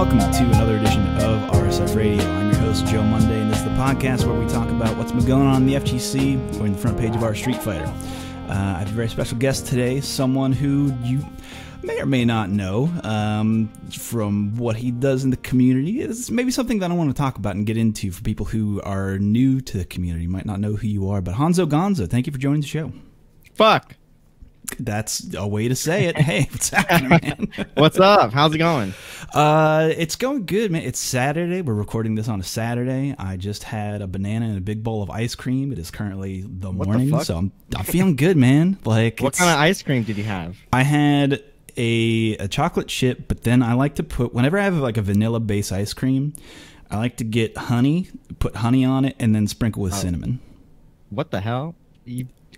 welcome to another edition of RSF Radio. I'm your host, Joe Monday, and this is the podcast where we talk about what's been going on in the FGC or in the front page of our Street Fighter. I have a very special guest today, someone who you may or may not know from what he does in the community. It's maybe something that I want to talk about and get into for people who are new to the community, might not know who you are. But Honzo Gonzo, thank you for joining the show. Fuck. That's a way to say it. Hey, what's happening, man? What's up? How's it going? It's going good, man. It's Saturday. We're recording this on a Saturday. I just had a banana and a big bowl of ice cream. It is currently the morning, so I'm feeling good, man. Like, what kind of ice cream did you have? I had a chocolate chip, but then I like to put, whenever I have like a vanilla base ice cream, I like to get honey, put honey on it, and then sprinkle with cinnamon. What the hell?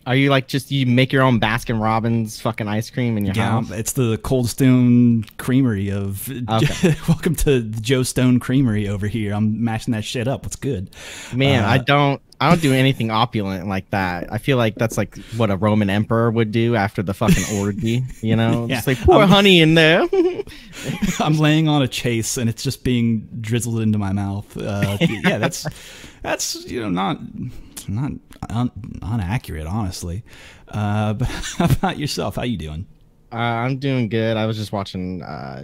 Are you like you make your own Baskin Robbins fucking ice cream in your house? It's the Cold Stone Creamery of okay. Welcome to the Joe Stone Creamery over here. I'm mashing that shit up. What's good? Man, I don't do anything opulent like that. I feel like that's like what a Roman emperor would do after the fucking orgy, you know? Yeah. Just like pour honey in there. I'm laying on a chase and it's just being drizzled into my mouth. Yeah, that's not inaccurate, honestly. But how about yourself? How you doing? I'm doing good. I was just watching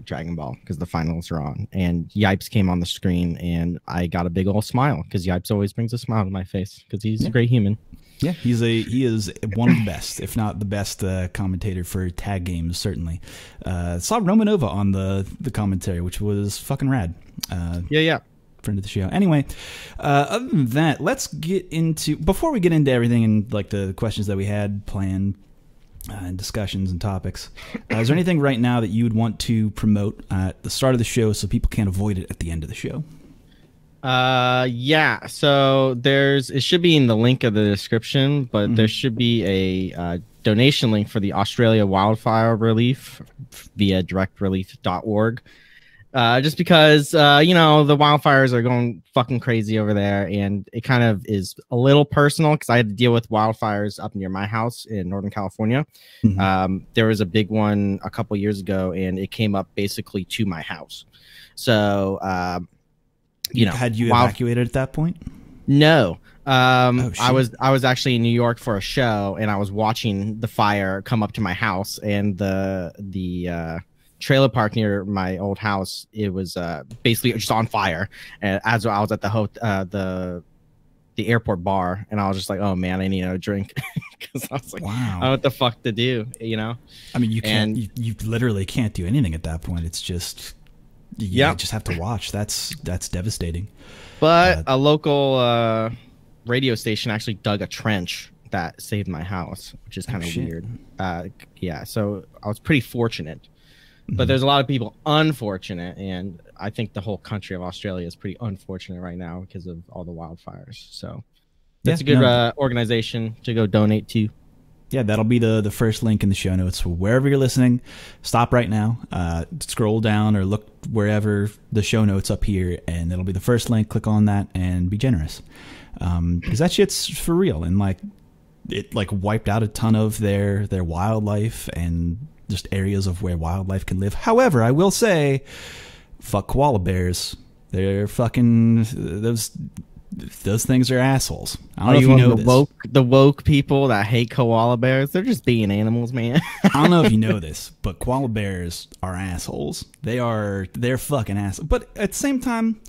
Dragon Ball because the finals are on, and Yipes came on the screen, and I got a big old smile because Yipes always brings a smile to my face because he's a great human. Yeah, he is one of the best, if not the best commentator for tag games, certainly. Saw Romanova on the commentary, which was fucking rad. Yeah. Friend of the show. Anyway, other than that, let's get into, before we get into everything and like the questions that we had planned and discussions and topics, is there anything right now that you would want to promote at the start of the show so people can't avoid it at the end of the show? Yeah, so it should be in the link of the description, but there should be a donation link for the Australia wildfire relief via directrelief.org. Just because, the wildfires are going fucking crazy over there, and it kind of is a little personal because I had to deal with wildfires up near my house in Northern California. There was a big one a couple years ago, and it came up basically to my house. So, had you evacuated at that point? No. I was actually in New York for a show, and I was watching the fire come up to my house, and the trailer park near my old house, it was basically just on fire. And as I was at the airport bar, and I was just like, oh man, I need a drink because I was like, wow, I don't know what the fuck to do, you know? I mean, you can't, you literally can't do anything at that point. It's just, you just have to watch. That's devastating. But a local radio station actually dug a trench that saved my house, which is kind of weird. So I was pretty fortunate. But there's a lot of people unfortunate, and I think the whole country of Australia is pretty unfortunate right now because of all the wildfires. So that's a good organization to go donate to. Yeah, that'll be the first link in the show notes. So wherever you're listening, stop right now, scroll down or look wherever the show notes up here, and it'll be the first link. Click on that and be generous, because that shit's for real. And like, it like wiped out a ton of their wildlife and just areas of where wildlife can live. However, I will say, fuck koala bears. They're fucking, those things are assholes. I don't know if you know this. The woke people that hate koala bears, they're just being animals, man. I don't know if you know this, but koala bears are assholes. They're fucking assholes. But at the same time,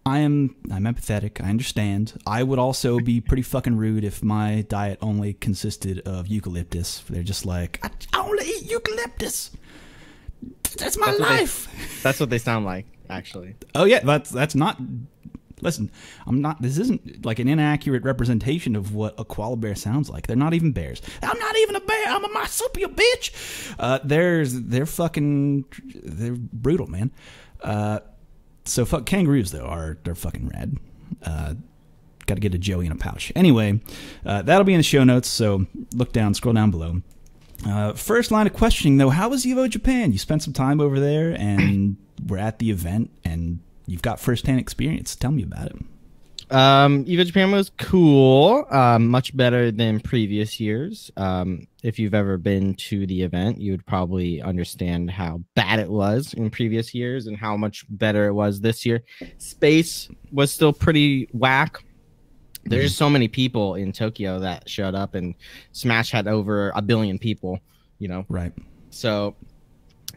I'm empathetic. I understand. I would also be pretty fucking rude if my diet only consisted of eucalyptus. They're just like, I only eat eucalyptus. That's my life. That's what they sound like, actually. Oh yeah, that's not. Listen, this isn't like an inaccurate representation of what a koala bear sounds like. They're not even bears. I'm not even a bear. I'm a marsupial bitch. They're brutal, man. So fuck kangaroos though they're fucking rad. Got to get a Joey in a pouch. Anyway, that'll be in the show notes. So look down, scroll down below. First line of questioning though: how was Evo Japan? You spent some time over there, and we're at the event, and you've got firsthand experience. Tell me about it. Evo Japan was cool. Much better than previous years. If you've ever been to the event, you would probably understand how bad it was in previous years and how much better it was this year. Space was still pretty whack. There's just so many people in Tokyo that showed up, and Smash had over 1 billion people, you know? Right. So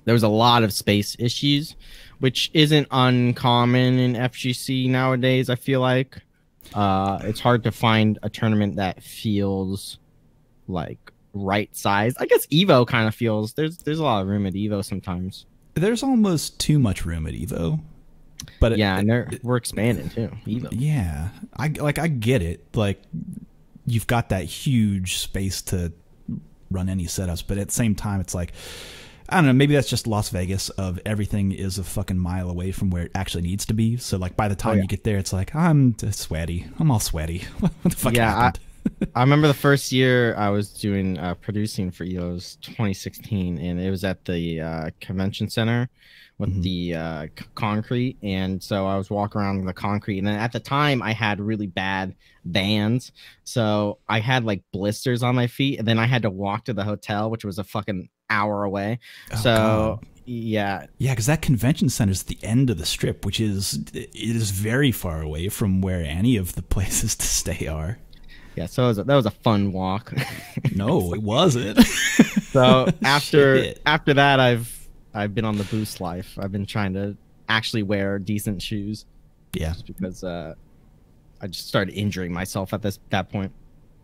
there was a lot of space issues, which isn't uncommon in FGC nowadays, I feel like. It's hard to find a tournament that feels like right size. I guess Evo kind of feels there's a lot of room at Evo sometimes. There's almost too much room at Evo. But yeah, and we're expanding too. Evo. Yeah. I get it. Like, you've got that huge space to run any setups, but at the same time it's like, I don't know, maybe that's just Las Vegas of everything is a fucking mile away from where it actually needs to be. So like by the time you get there, it's like, I'm sweaty. I'm all sweaty. What the fuck happened? I remember the first year I was doing producing for EOS 2016, and it was at the convention center with the concrete. And so I was walking around the concrete, and then at the time I had really bad Vans. So I had like blisters on my feet, and then I had to walk to the hotel, which was a fucking hour away. Oh, so God. yeah, because that convention center is at the end of the strip, which is very far away from where any of the places to stay are. Yeah, so that was a fun walk. No, it wasn't. So after that, I've been on the boost life. I've been trying to actually wear decent shoes. Yeah, just because I just started injuring myself at that point.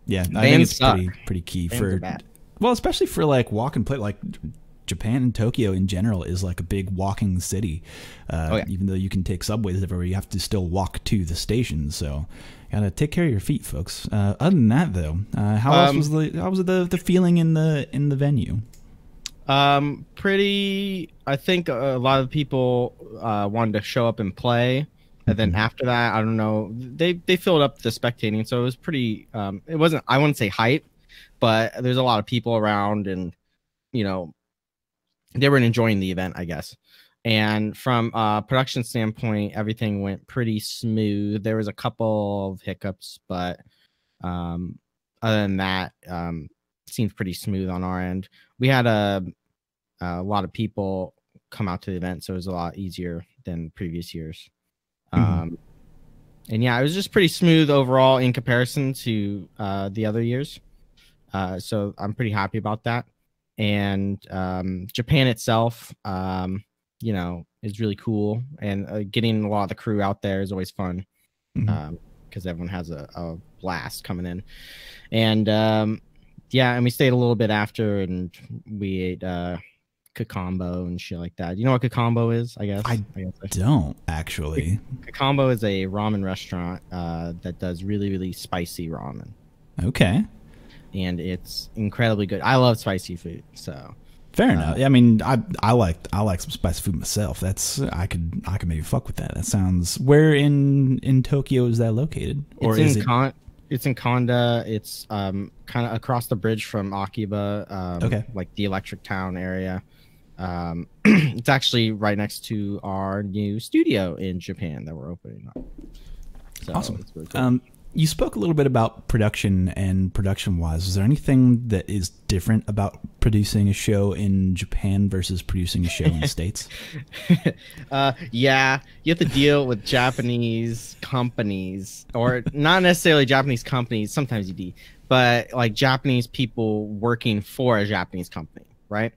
Yeah, I think it's pretty key for, well, especially for like walk and play. Like Japan and Tokyo in general is like a big walking city. Even though you can take subways everywhere, you have to still walk to the station. So you gotta take care of your feet, folks. Other than that, though, how was the feeling in the venue? Pretty. I think a lot of people wanted to show up and play. And then after that, I don't know, they filled up the spectating, so it was pretty. It wasn't, I wouldn't say hype, but there's a lot of people around, and you know, they were enjoying the event, I guess. And from a production standpoint, everything went pretty smooth. There was a couple of hiccups, but other than that, it seemed pretty smooth on our end. We had a lot of people come out to the event, so it was a lot easier than previous years. And yeah, it was just pretty smooth overall in comparison to the other years. So I'm pretty happy about that. And Japan itself, you know, is really cool. And getting a lot of the crew out there is always fun because everyone has a blast coming in. And yeah, and we stayed a little bit after, and we ate Kakambo and shit like that. You know what Kakambo is? I guess I don't actually. Kakambo is a ramen restaurant that does really, really spicy ramen. Okay. And it's incredibly good. I love spicy food, so fair enough. I mean, I like some spicy food myself. That's I could maybe fuck with that. That sounds. Where in Tokyo is that located? Or it's in Konda. It's kind of across the bridge from Akiba. Okay. Like the Electric Town area. It's actually right next to our new studio in Japan that we're opening up. So awesome. It's really cool. You spoke a little bit about production and production-wise. Is there anything that is different about producing a show in Japan versus producing a show in the States? Yeah, you have to deal with Japanese companies, or not necessarily Japanese companies. Sometimes you do, but like Japanese people working for a Japanese company, right?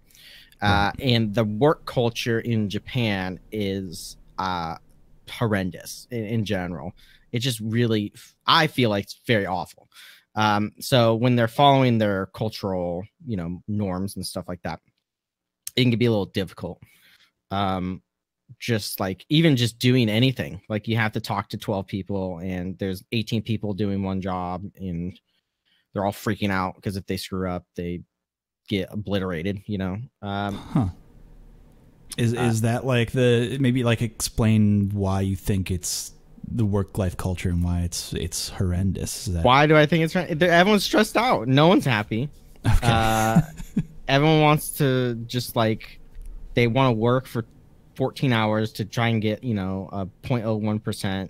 And the work culture in Japan is horrendous in general. It just really, I feel like it's very awful. So when they're following their cultural, you know, norms and stuff like that, it can be a little difficult. Just like even just doing anything, like you have to talk to 12 people, and there's 18 people doing one job, and they're all freaking out because if they screw up, they get obliterated, you know. Is that like maybe like explain why you think it's the work-life culture and why it's horrendous? Why do I think it's everyone's stressed out? No one's happy. Okay. Everyone wants to just like, they want to work for 14 hours to try and get, you know, a 0.01%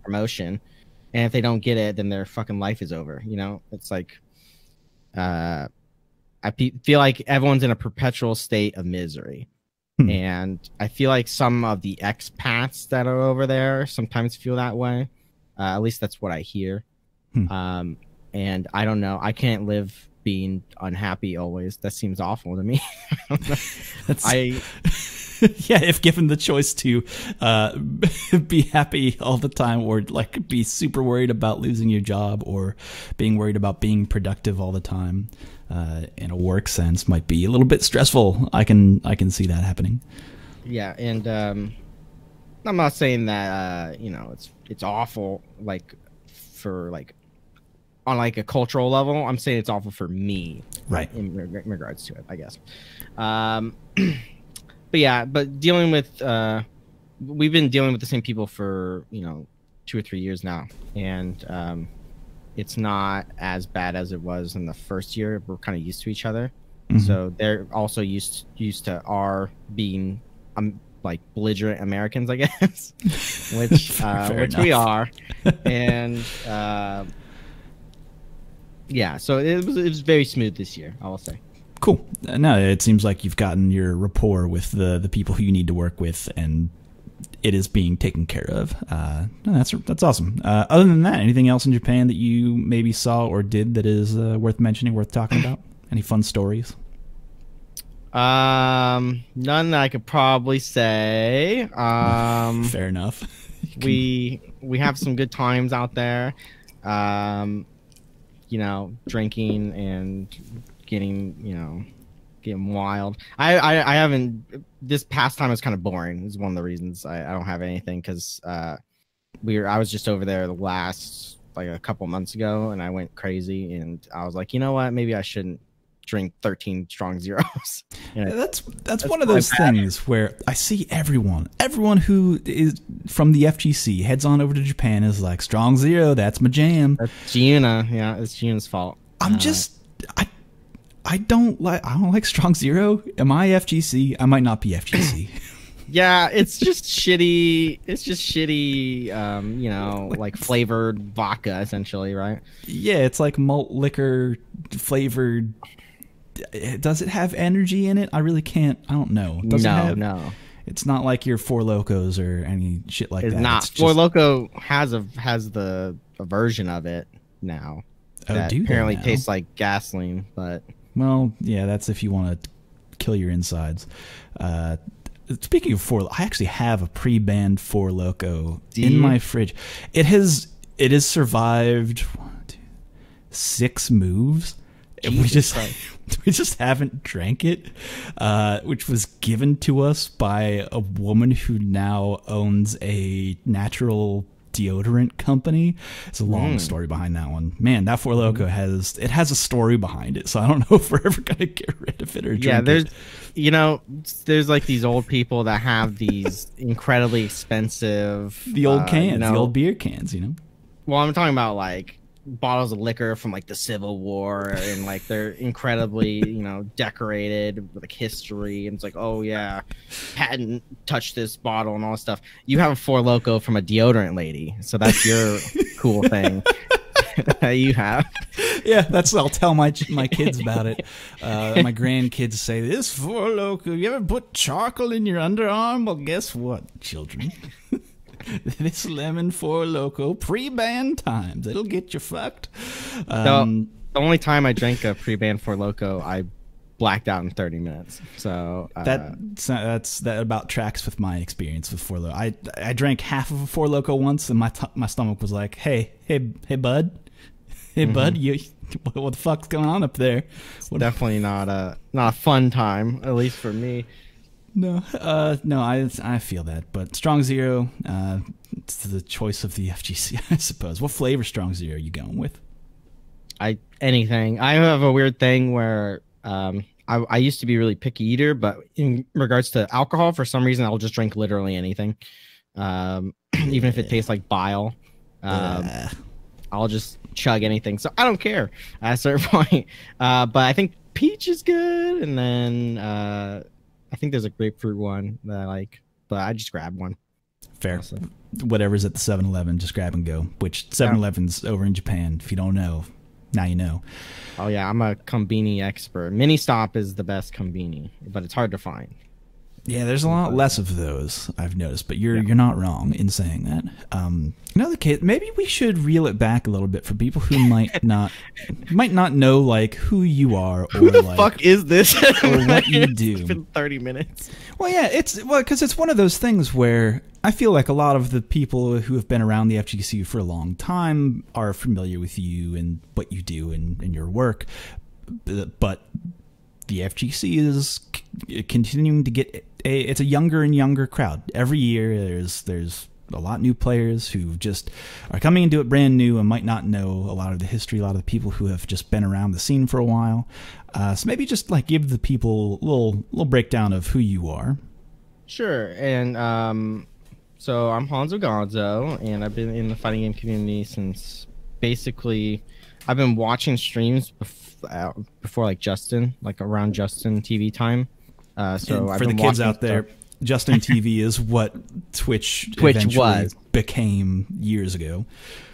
promotion, and if they don't get it, then their fucking life is over. It's like, I feel like everyone's in a perpetual state of misery. And I feel like some of the expats that are over there sometimes feel that way. At least that's what I hear. And I don't know. I can't live being unhappy always. That seems awful to me. Yeah, if given the choice to be happy all the time, or like be super worried about losing your job, or being worried about being productive all the time, in a work sense, might be a little bit stressful. I can see that happening. Yeah, and I'm not saying that it's awful, like for like on like a cultural level. I'm saying it's awful for me, right? In regards to it, I guess. But yeah, dealing with we've been dealing with the same people for 2 or 3 years now, and it's not as bad as it was in the first year. We're kind of used to each other, so they're also used to our being like belligerent Americans, I guess, which we are, and yeah, so it was very smooth this year, I will say. Cool. No, it seems like you've gotten your rapport with the people who you need to work with, and it is being taken care of. No, that's awesome. Other than that, anything else in Japan that you maybe saw or did that is worth mentioning, worth talking about? Any fun stories? None that I could probably say. Fair enough. We have some good times out there. Drinking and getting wild. I haven't. This past time was kind of boring. It's one of the reasons I don't have anything, because I was just over there a couple months ago, and I went crazy, and I was like, you know what, maybe I shouldn't drink 13 strong zeros. That's one of those things where I see everyone who is from the FGC heads on over to Japan is like, strong zero, that's my jam. That's Giuna. Yeah, it's Giuna's fault. I don't like strong zero. Am I FGC? I might not be FGC. Yeah, it's just shitty. It's just shitty, like flavored vodka, essentially, right? Yeah, it's like malt liquor flavored. Does it have energy in it? I really can't. I don't know. No. It's not like your Four Locos or any shit like that. It's not. Four Loko has a version of it now. That apparently tastes like gasoline, but. Well, yeah, that's if you want to kill your insides. Speaking of I actually have a pre-banned Four Loko in my fridge. It has survived 6 moves. And we just haven't drank it, which was given to us by a woman who now owns a natural deodorant company. It's a long story behind that one. Man, that Four Loko has a story behind it, so I don't know if we're ever gonna get rid of it or drink it. There's like these old people that have these incredibly expensive the old cans, the old beer cans, Well, I'm talking about like bottles of liquor from like the Civil War, and like they're incredibly decorated with like history, and it's like, oh yeah, Patton touched this bottle and all this stuff. You have a Four Loko from a deodorant lady, so that's your cool thing that you have. Yeah, I'll tell my kids about it. My grandkids say, this Four Loko, you ever put charcoal in your underarm? Well, guess what, children? This lemon Four Loko pre-banned times. It'll get you fucked. The only time I drank a pre-banned Four Loko, I blacked out in 30 minutes. So that about tracks with my experience with Four Loko. I drank half of a Four Loko once, and my stomach was like, hey bud, bud, what the fuck's going on up there? Definitely not a fun time, at least for me. No, I feel that, but Strong Zero, it's the choice of the FGC, I suppose. What flavor Strong Zero are you going with? Anything. I have a weird thing where I used to be a really picky eater, but in regards to alcohol, for some reason, I'll just drink literally anything, even if it tastes like bile. I'll just chug anything, so I don't care at a certain point. But I think peach is good, and then I think there's a grapefruit one that I like, but I just grab one. Fair. honestly. Whatever's at the 7-Eleven, just grab and go. Which 7-Eleven's over in Japan. If you don't know, now you know. Oh yeah, I'm a kombini expert. Mini Stop is the best kombini, but it's hard to find. Yeah, there's a lot less of those, I've noticed, but you're not wrong in saying that. Another case, maybe we should reel it back a little bit for people who might not know like who you are or Who the like, fuck is this? or what you do. It's been 30 minutes. Well, yeah, because it's one of those things where I feel like a lot of the people who have been around the FGC for a long time are familiar with you and what you do and your work, but the FGC is continuing to get it's a younger and younger crowd. Every year there's a lot of new players who just are coming into it brand new and might not know a lot of the history, a lot of the people who have just been around the scene for a while. So maybe just like give the people a little breakdown of who you are. Sure. And so I'm Honzo Gonzo, and I've been in the fighting game community since basically I've been watching streams before like Justin, like around Justin TV time. So for the kids out there, Justin TV is what Twitch eventually became years ago.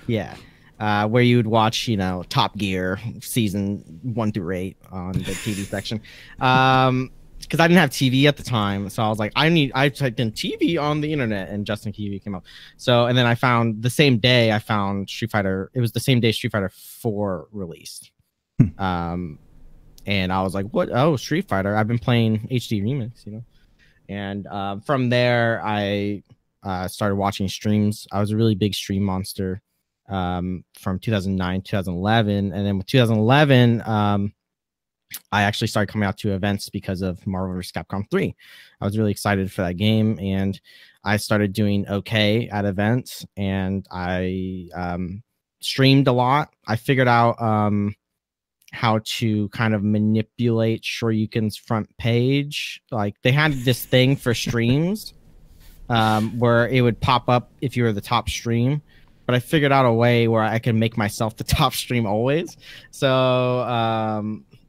Yeah. Where you would watch, you know, Top Gear season 1 through 8 on the TV section. Because I didn't have TV at the time, so I was like, I typed in TV on the internet, and Justin TV came up. So, and then I found the same day Street Fighter. It was the same day Street Fighter 4 released. And I was like, what? Oh, Street Fighter. I've been playing HD Remix, you know. And from there, I started watching streams. I was a really big stream monster from 2009, 2011. And then with 2011, I actually started coming out to events because of Marvel vs. Capcom 3. I was really excited for that game, and I started doing okay at events, and I streamed a lot. I figured out how to kind of manipulate Shoryuken's front page. Like, they had this thing for streams where it would pop up if you were the top stream, but I figured out a way where I could make myself the top stream always. So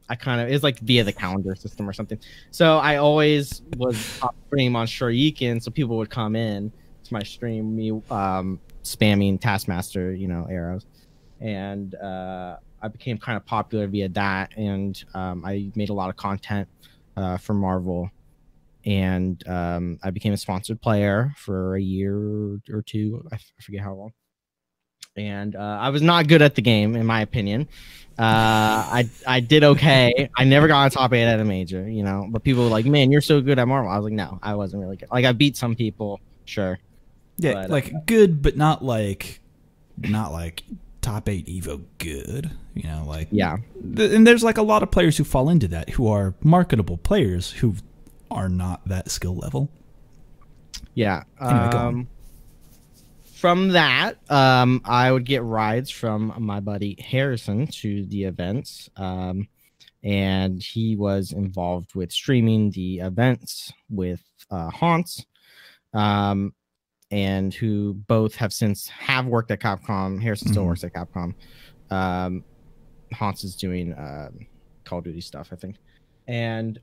I kind of, it's like via the calendar system or something. So I always was top stream on Shoryuken, so people would come in to my stream, me spamming Taskmaster, you know, arrows. And I became kind of popular via that, and I made a lot of content for Marvel, and I became a sponsored player for a year or two. I forget how long. And I was not good at the game, in my opinion. I did okay. I never got a top 8 at a major, you know. But people were like, "Man, you're so good at Marvel." I was like, "No, I wasn't really good. Like, I beat some people, sure." Yeah, but, like good, but not like top 8 Evo good, you know, like, yeah. And there's like a lot of players who fall into that, who are marketable players who are not that skill level. Yeah. Anyway, go on. From that, I would get rides from my buddy Harrison to the events, and he was involved with streaming the events with Haunts, and who both have worked at Capcom. Harrison still works at Capcom. Haunts is doing Call of Duty stuff, I think. And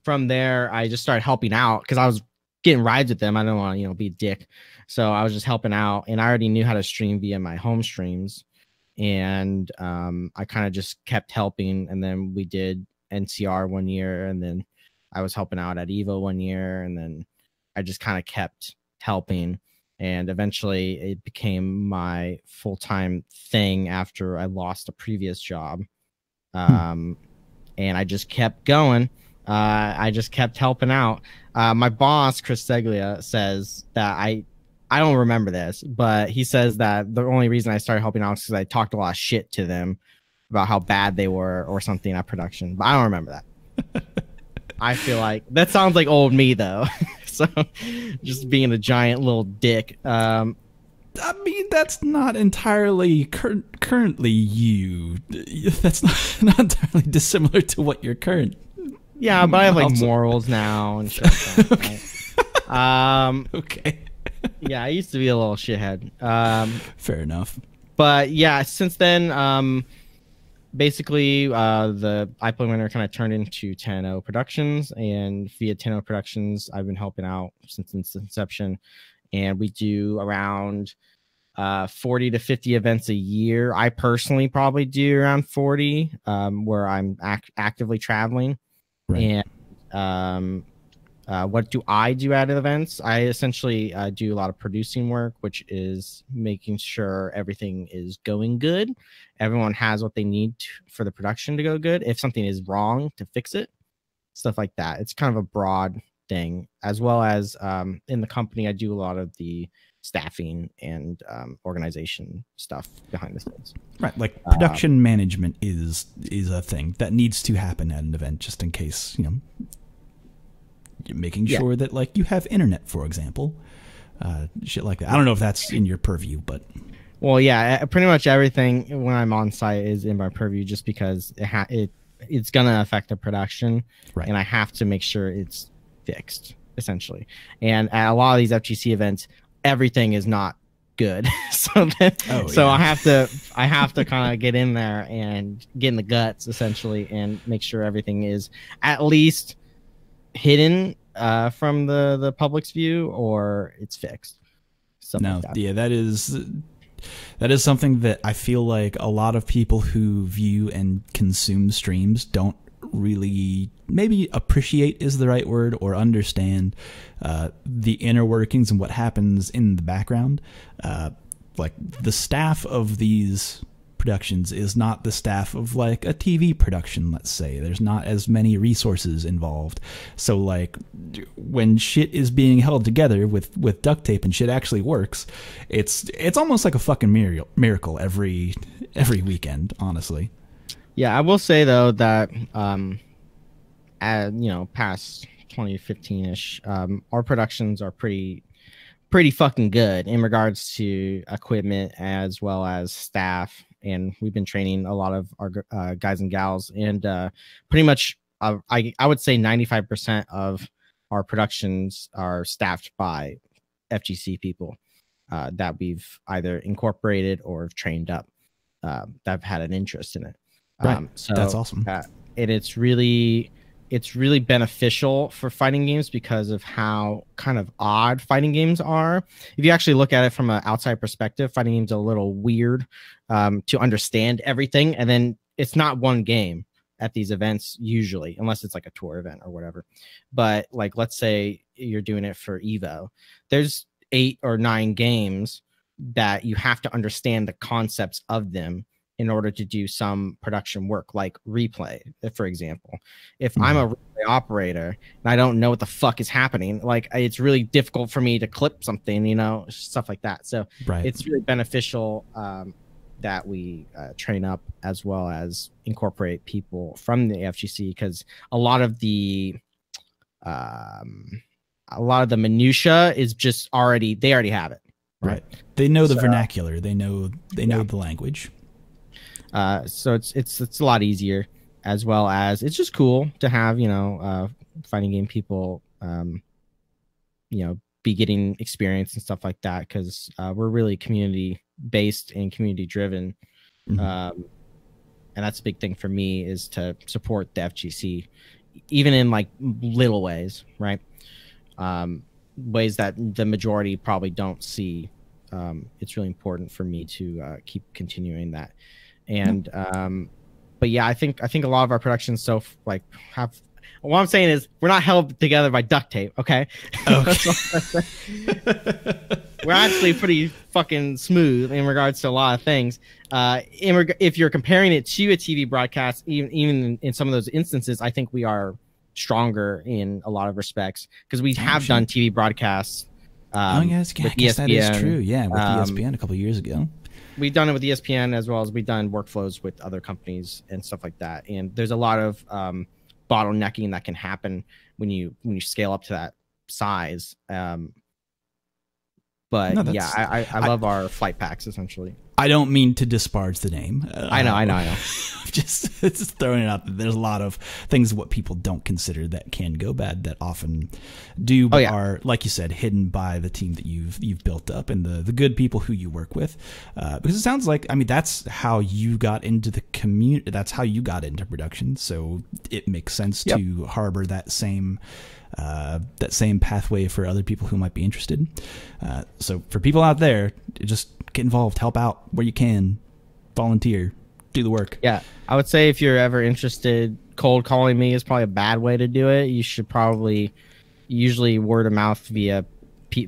from there, I just started helping out because I was getting rides with them. I didn't want to, you know, be a dick. So I was just helping out, and I already knew how to stream via my home streams. And I kind of just kept helping. And then we did NCR one year, and then I was helping out at Evo one year, and then I just kind of kept helping, and eventually it became my full-time thing after I lost a previous job. And I just kept going. I just kept helping out. My boss, Chris Seglia, says that I don't remember this, but he says that the only reason I started helping out is because I talked a lot of shit to them about how bad they were or something at production, but I don't remember that. I feel like that sounds like old me, though. So just being a giant little dick. I mean, that's not entirely currently you. That's not entirely dissimilar to what your current. Yeah, but I have like morals now and shit. Like that, right? Okay. Yeah, I used to be a little shithead. Fair enough. But yeah, since then, basically, the iPlay winner kind of turned into 10-0 Productions, and via 10-0 Productions, I've been helping out since its inception, and we do around 40 to 50 events a year. I personally probably do around 40, where I'm actively traveling. Right. And what do I do at events? I essentially do a lot of producing work, which is making sure everything is going good. Everyone has what they need for the production to go good. If something is wrong, to fix it, stuff like that. It's kind of a broad thing. As well as in the company, I do a lot of the staffing and organization stuff behind the scenes. Right, like production management is a thing that needs to happen at an event, just in case, you know, you're making sure that, like, you have internet, for example, shit like that. I don't know if that's in your purview, but well, yeah, pretty much everything when I'm on site is in my purview, just because it's gonna affect the production, right. And I have to make sure it's fixed, essentially. And at a lot of these FGC events, everything is not good. I have to kind of get in there and get in the guts, essentially, and make sure everything is at least hidden from the public's view, or it's fixed. No, like that. Yeah, that is something that I feel like a lot of people who view and consume streams don't really maybe appreciate is the right word, or understand the inner workings and what happens in the background. Like, the staff of these productions is not the staff of, like, a TV production, let's say. There's not as many resources involved. So, like, when shit is being held together with duct tape and shit actually works, it's almost like a fucking miracle every weekend, honestly. Yeah, I will say though that past 2015-ish, our productions are pretty fucking good in regards to equipment as well as staff, and we've been training a lot of our guys and gals, and pretty much I would say 95% of our productions are staffed by FGC people that we've either incorporated or trained up that have had an interest in it. Right. So that's awesome. It's really beneficial for fighting games because of how kind of odd fighting games are. If you actually look at it from an outside perspective, fighting games are a little weird to understand everything. And then it's not one game at these events usually, unless it's like a tour event or whatever. But like, let's say you're doing it for Evo. There's 8 or 9 games that you have to understand the concepts of them in order to do some production work, like replay, for example. If I'm a replay operator and I don't know what the fuck is happening, like, it's really difficult for me to clip something, you know, stuff like that. So it's really beneficial that we train up as well as incorporate people from the FGC, because a lot of the minutia is just they already have it. Right. They know the vernacular. They know the language. So it's a lot easier, as well as it's just cool to have, fighting game people, be getting experience and stuff like that, because we're really community based and community driven. And that's a big thing for me, is to support the FGC, even in like little ways, right? Ways that the majority probably don't see. It's really important for me to keep continuing that. And but yeah, I think a lot of our productions what I'm saying is we're not held together by duct tape, okay? We're actually pretty fucking smooth in regards to a lot of things. If you're comparing it to a TV broadcast, even in some of those instances, I think we are stronger in a lot of respects, because we have done TV broadcasts. I guess that is true. Yeah, with ESPN a couple of years ago. We've done it with ESPN, as well as we've done workflows with other companies and stuff like that. And there's a lot of bottlenecking that can happen when you scale up to that size. I love our flight packs, essentially. I don't mean to disparage the name. I know. Just throwing it out. There's a lot of things what people don't consider that can go bad that often do, but are, like you said, hidden by the team that you've built up and the good people who you work with. Because it sounds like, I mean, that's how you got into the community. That's how you got into production. So it makes sense to harbor that same pathway for other people who might be interested. So for people out there, just get involved, help out where you can, volunteer, do the work. Yeah, I would say if you're ever interested, cold calling me is probably a bad way to do it. You should probably, usually word of mouth via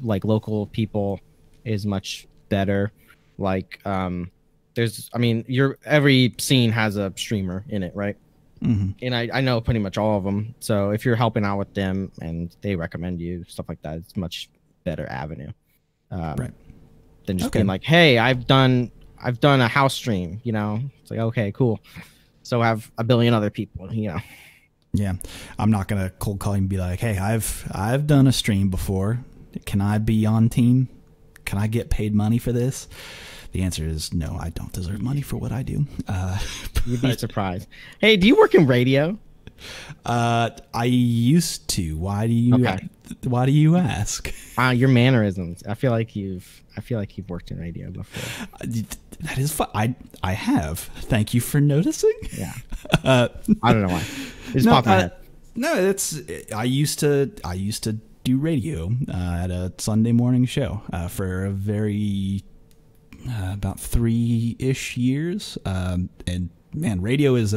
like local people is much better. Like every scene has a streamer in it, right? Mm-hmm. And I know pretty much all of them. So if you're helping out with them and they recommend you, stuff like that, it's a much better avenue. Right. Than just being like, hey, I've done a house stream, It's like, okay, cool. So have a billion other people, Yeah. I'm not going to cold call and be like, hey, I've done a stream before. Can I be on team? Can I get paid money for this? The answer is no, I don't deserve money for what I do. You'd be surprised. Hey, do you work in radio? I used to. Why do you ask? Your mannerisms. I feel like you've worked in radio before. That is fun. I have. Thank you for noticing. Yeah. I don't know why. It just popped in my head. No, I used to do radio at a Sunday morning show for a very about 3-ish years. And man, radio is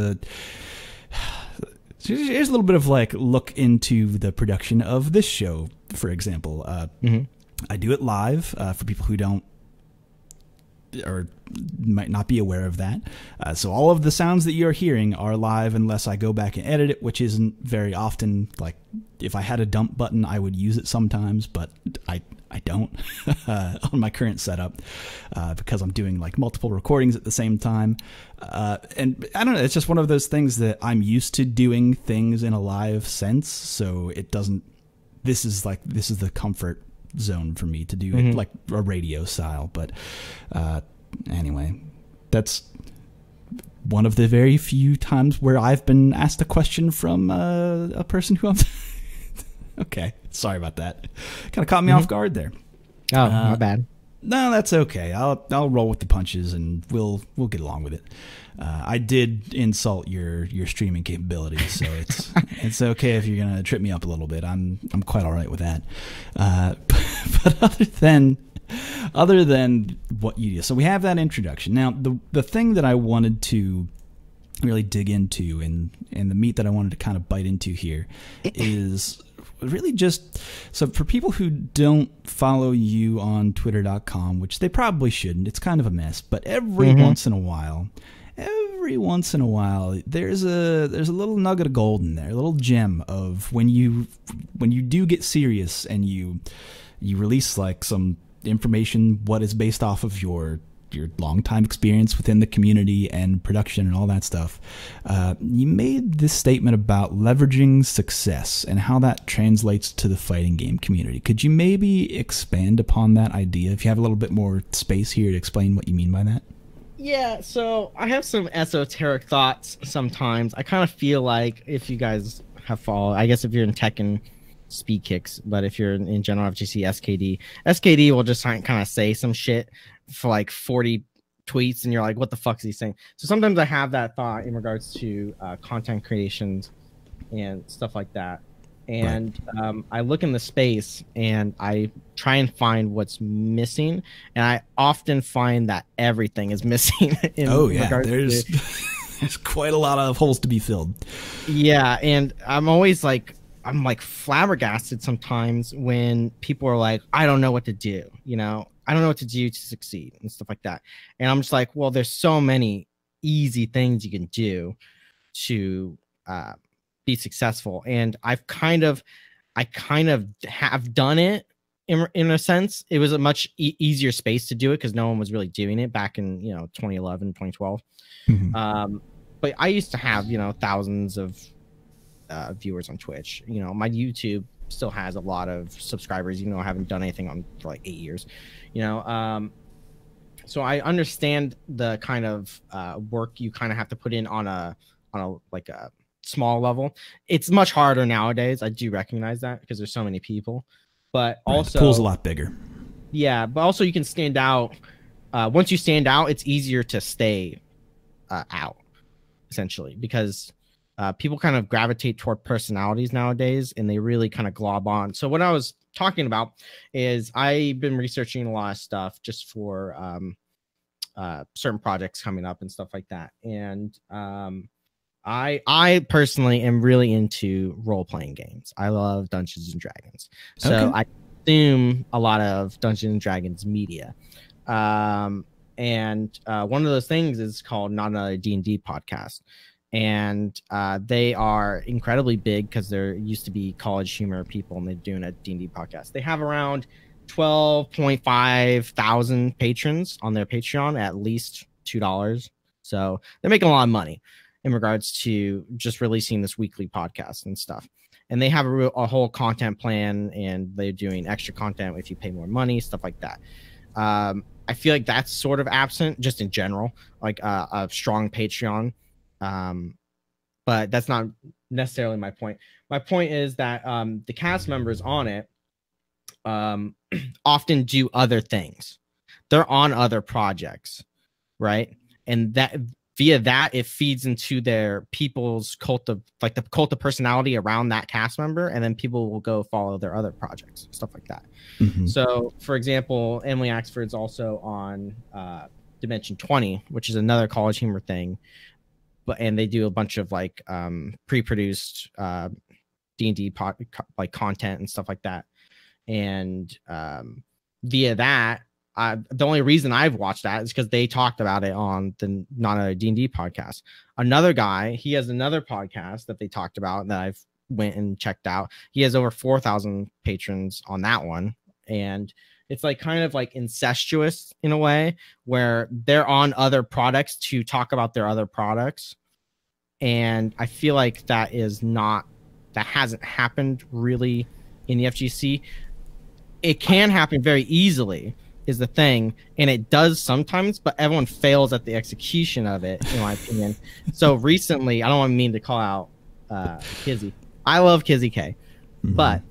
here's a little bit of like look into the production of this show, for example. I do it live for people who don't or might not be aware of that. So all of the sounds that you're hearing are live unless I go back and edit it, which isn't very often. Like if I had a dump button, I would use it sometimes, but I don't on my current setup because I'm doing like multiple recordings at the same time. And I don't know, it's just one of those things that I'm used to doing things in a live sense. So it doesn't, this is the comfort zone for me to do it like a radio style. But anyway, that's one of the very few times where I've been asked a question from a person who I'm okay, sorry about that. Kind of caught me off guard there. Oh, my bad. No, that's okay. I'll roll with the punches and we'll get along with it. I did insult your streaming capabilities, so it's okay if you're gonna trip me up a little bit. I'm quite all right with that. But other than what you do, so we have that introduction. Now, the thing that I wanted to really dig into and the meat that I wanted to kind of bite into here is really just, so for people who don't follow you on twitter.com, which they probably shouldn't, it's kind of a mess, but every once in a while there's a little nugget of gold in there, a little gem of when you do get serious and you release like some information what is based off of your longtime experience within the community and production and all that stuff. You made this statement about leveraging success and how that translates to the fighting game community. Could you maybe expand upon that idea if you have a little bit more space here to explain what you mean by that? Yeah, so I have some esoteric thoughts sometimes. I kind of feel like if you guys have followed, I guess if you're in Tekken, speed kicks, but if you're in general FGC, SKD will just kind of say some shit for like 40 tweets and you're like, what the fuck is he saying? So sometimes I have that thought in regards to content creations and stuff like that. And I look in the space and I try and find what's missing, and I often find that everything is missing. There's quite a lot of holes to be filled. Yeah, and I'm always like, I'm like flabbergasted sometimes when people are like, I don't know what to do, I don't know what to do to succeed and stuff like that. And I'm just like, well, there's so many easy things you can do to be successful. And I kind of have done it in a sense. It was a much easier space to do it because no one was really doing it back in 2011, 2012. But I used to have thousands of viewers on Twitch. My YouTube still has a lot of subscribers, even though I haven't done anything on for like 8 years. So I understand the kind of work you kind of have to put in on a like a small level. It's much harder nowadays. I do recognize that because there's so many people, but Right, also the pool's a lot bigger. yeah, but also you can stand out. Once you stand out, it's easier to stay out, essentially, because people kind of gravitate toward personalities nowadays, and they really kind of glob on. So what I was talking about is I've been researching a lot of stuff just for certain projects coming up and stuff like that. And I personally am really into role-playing games. I love Dungeons and Dragons. So Okay. I consume a lot of Dungeons and Dragons media. And one of those things is called Not Another D&D Podcast. And they are incredibly big because there used to be College Humor people, and they're doing a D&D podcast. They have around 12.5 thousand patrons on their Patreon, at least $2. So they're making a lot of money in regards to just releasing this weekly podcast and stuff. And they have a whole content plan, and they're doing extra content if you pay more money, stuff like that. I feel like that's sort of absent just in general, like a strong Patreon. But that's not necessarily my point. My point is that the cast members on it often do other things. They're on other projects, right? And that via that, it feeds into their people's cult of, like, the cult of personality around that cast member, and then people will go follow their other projects, stuff like that. Mm-hmm. So, for example, Emily Axford's also on Dimension 20, which is another College Humor thing, and they do a bunch of like pre-produced D&D like content and stuff like that. And via that, the only reason I've watched that is because they talked about it on the Not Another D&D podcast. Another guy, he has another podcast that they talked about that I've went and checked out. He has over 4,000 patrons on that one. And it's like kind of like incestuous in a way, where they're on other products to talk about their other products. And I feel like that hasn't happened really in the FGC. It can happen very easily, is the thing, and it does sometimes, but everyone fails at the execution of it, in my opinion. So recently, I don't want to mean to call out Kizzy. I love Kizzy K, but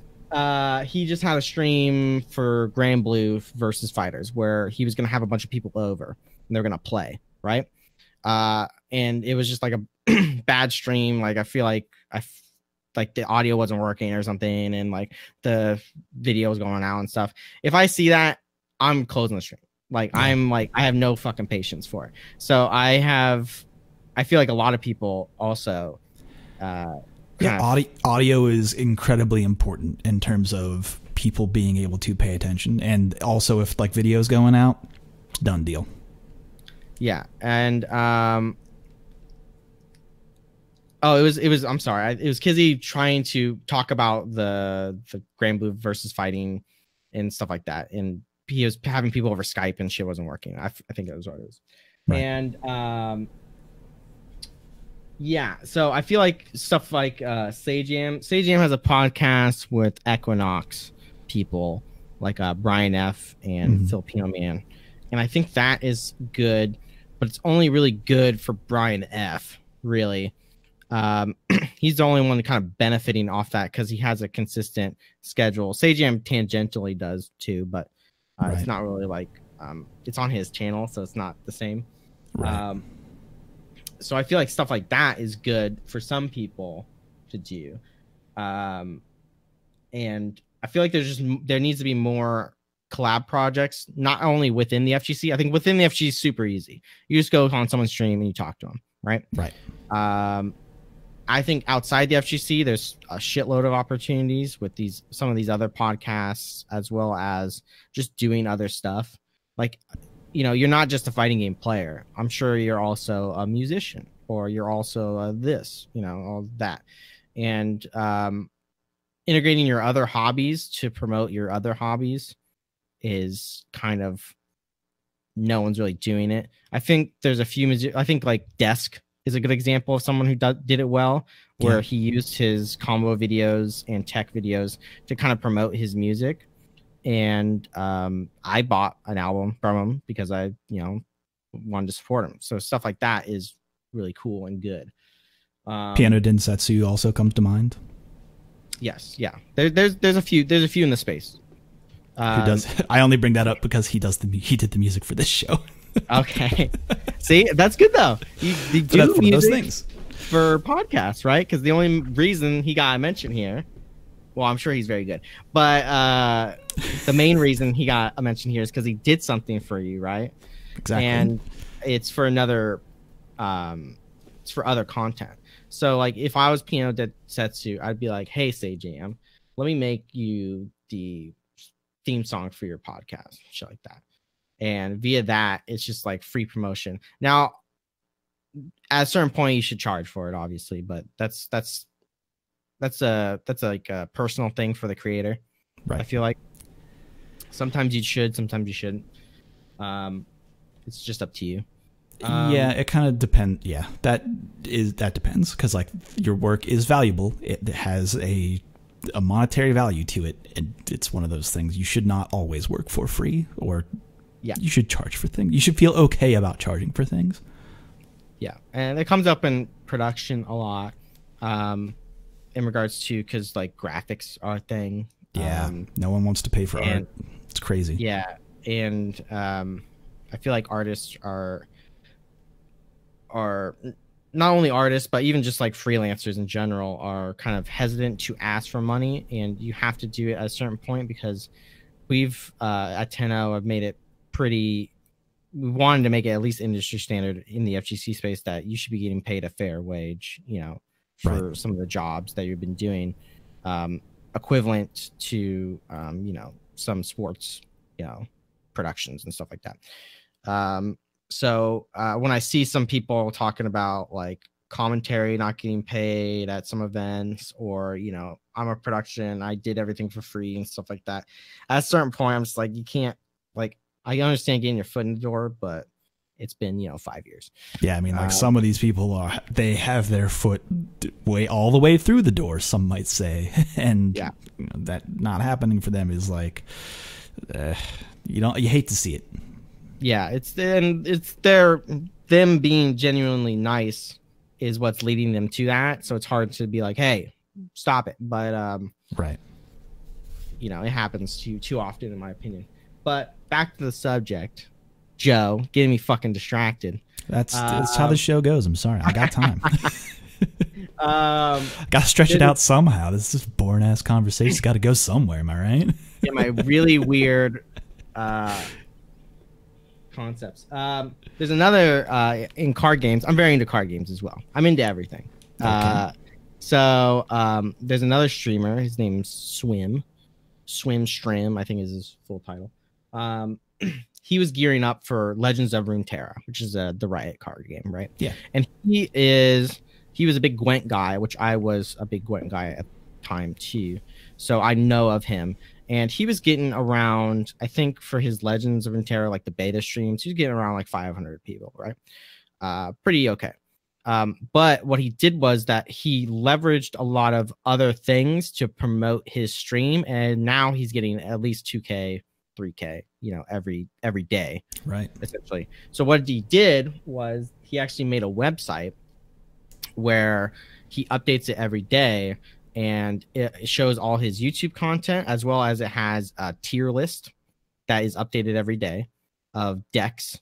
he just had a stream for Grand Blue versus Fighters, where he was going to have a bunch of people over and they're going to play, right? And it was just like a bad stream. Like, I feel like like the audio wasn't working or something, and like the video was going out and stuff. If I see that, I'm closing the stream. Like, yeah. I have no fucking patience for it. So I feel like a lot of people also audio is incredibly important in terms of people being able to pay attention, and also if like video's going out, done deal. Yeah. And it was I'm sorry, it was Kizzy trying to talk about the Grand Blue versus fighting and stuff like that, and he was having people over Skype and shit wasn't working. I think that was what it was. Right. And yeah, so I feel like stuff like Sajam has a podcast with Equinox people like Brian F and Filipino Man, and I think that is good, but it's only really good for Brian F, really. He's the only one kind of benefiting off that because he has a consistent schedule. Sajam tangentially does too, but right. It's not really like it's on his channel, so it's not the same. Right. So I feel like stuff like that is good for some people to do, and I feel like there needs to be more collab projects, not only within the FGC. I think within the FGC is super easy. You just go on someone's stream and you talk to them, right? Right. I think outside the FGC, there's a shitload of opportunities with some of these other podcasts, as well as just doing other stuff. Like, you know, you're not just a fighting game player. I'm sure you're also a musician, or you're also this, you know, all that. And integrating your other hobbies to promote your other hobbies is kind of, no one's really doing it. I think there's a few, I think like Desk is a good example of someone who did it well, where he used his combo videos and tech videos to kind of promote his music. and I bought an album from him because I wanted to support him. So stuff like that is really cool and good. Piano Densetsu also comes to mind. Yes, yeah. There's a few in the space. Who does? I only bring that up because he did the music for this show. Okay, see, that's good though. You do that's one of those music things for podcasts, right? Because the only reason he got mentioned here, well, I'm sure he's very good, but the main reason he got a mention here is because he did something for you, right? Exactly. And it's for another, it's for other content. So like if I was Piano Densetsu, I'd be like, hey, Say Jam, let me make you the theme song for your podcast, shit like that. And via that, it's just like free promotion. Now, at a certain point, you should charge for it, obviously, but that's like a personal thing for the creator. Right. I feel like sometimes you should, sometimes you shouldn't. It's just up to you. Yeah, it kind of depends. Yeah, that depends because like your work is valuable. It has a monetary value to it, and it's one of those things you should not always work for free, or you should charge for things. You should feel okay about charging for things. Yeah, and it comes up in production a lot, in regards to because like graphics are a thing. Yeah, no one wants to pay for art. It's crazy. Yeah, and I feel like artists are not only artists, but even just like freelancers in general are kind of hesitant to ask for money, and you have to do it at a certain point because we've at 10-0 have made it pretty. We wanted to make it at least industry standard in the FGC space that you should be getting paid a fair wage, for some of the jobs that you've been doing, equivalent to some sports, productions and stuff like that. So when I see some people talking about like commentary not getting paid at some events, or I'm a production, I did everything for free and stuff like that, at a certain point I'm just like, you can't, like, I understand getting your foot in the door, but it's been 5 years. Yeah, I mean, like some of these people they have their foot all the way through the door, some might say, and that not happening for them is like you hate to see it. Yeah, it's them being genuinely nice is what's leading them to that. So it's hard to be like, hey, stop it. But right, it happens too often, in my opinion. But back to the subject, Joe, getting me fucking distracted. That's how the show goes. I'm sorry, I got time. Got to stretch it out somehow. This is boring ass conversation's got to go somewhere. Am I right? Yeah, my really weird concepts. There's another in card games. I'm very into card games as well. I'm into everything. Okay. So there's another streamer. His name's Swimstream, I think is his full title. He was gearing up for Legends of Runeterra, which is the Riot card game, right? Yeah. And he was a big Gwent guy, which I was a big Gwent guy at the time too. So I know of him. And he was getting around, I think for his Legends of Runeterra, like the beta streams, he was getting around like 500 people, right? Pretty okay. But what he did was that he leveraged a lot of other things to promote his stream. And now he's getting at least 2K, 3K, every day. Right. Essentially. So what he did was he actually made a website where he updates it every day. And it shows all his YouTube content, as well as it has a tier list that is updated every day of decks,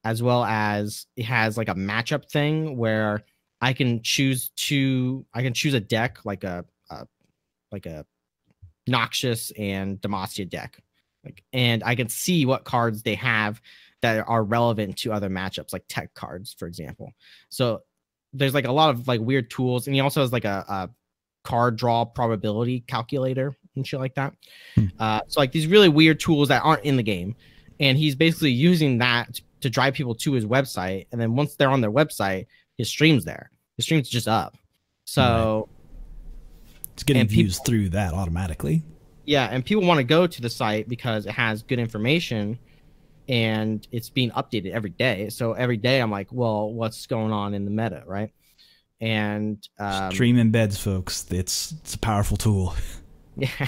as well as it has like a matchup thing where I can choose a deck like a Noxious and Demacia deck, and I can see what cards they have that are relevant to other matchups, like tech cards, for example. So there's like a lot of like weird tools, and he also has like a card draw probability calculator and shit like that. So like these really weird tools that aren't in the game, and he's basically using that to drive people to his website. And then once they're on their website, his stream's there. His stream's just up. So it's getting views through that automatically. Yeah, and people want to go to the site because it has good information and it's being updated every day. So every day I'm like, well, what's going on in the meta, right? And stream embeds, folks. It's a powerful tool. Yeah.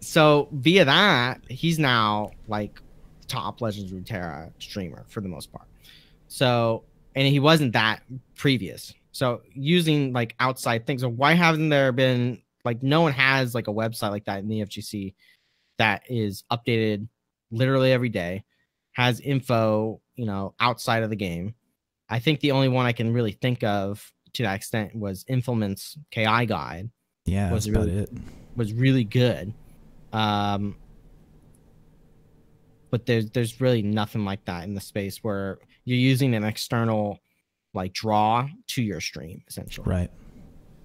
So via that, he's now like top Legends of Runeterra streamer for the most part. So, and he wasn't that previous. So using like outside things. So why haven't there been like, no one has like a website like that in the FGC that is updated literally every day, has info, you know, outside of the game. I think the only one I can really think of to that extent was Inflement's KI guide. Yeah, that's about it. Was really good. But there's really nothing like that in the space where you're using an external like draw to your stream, essentially.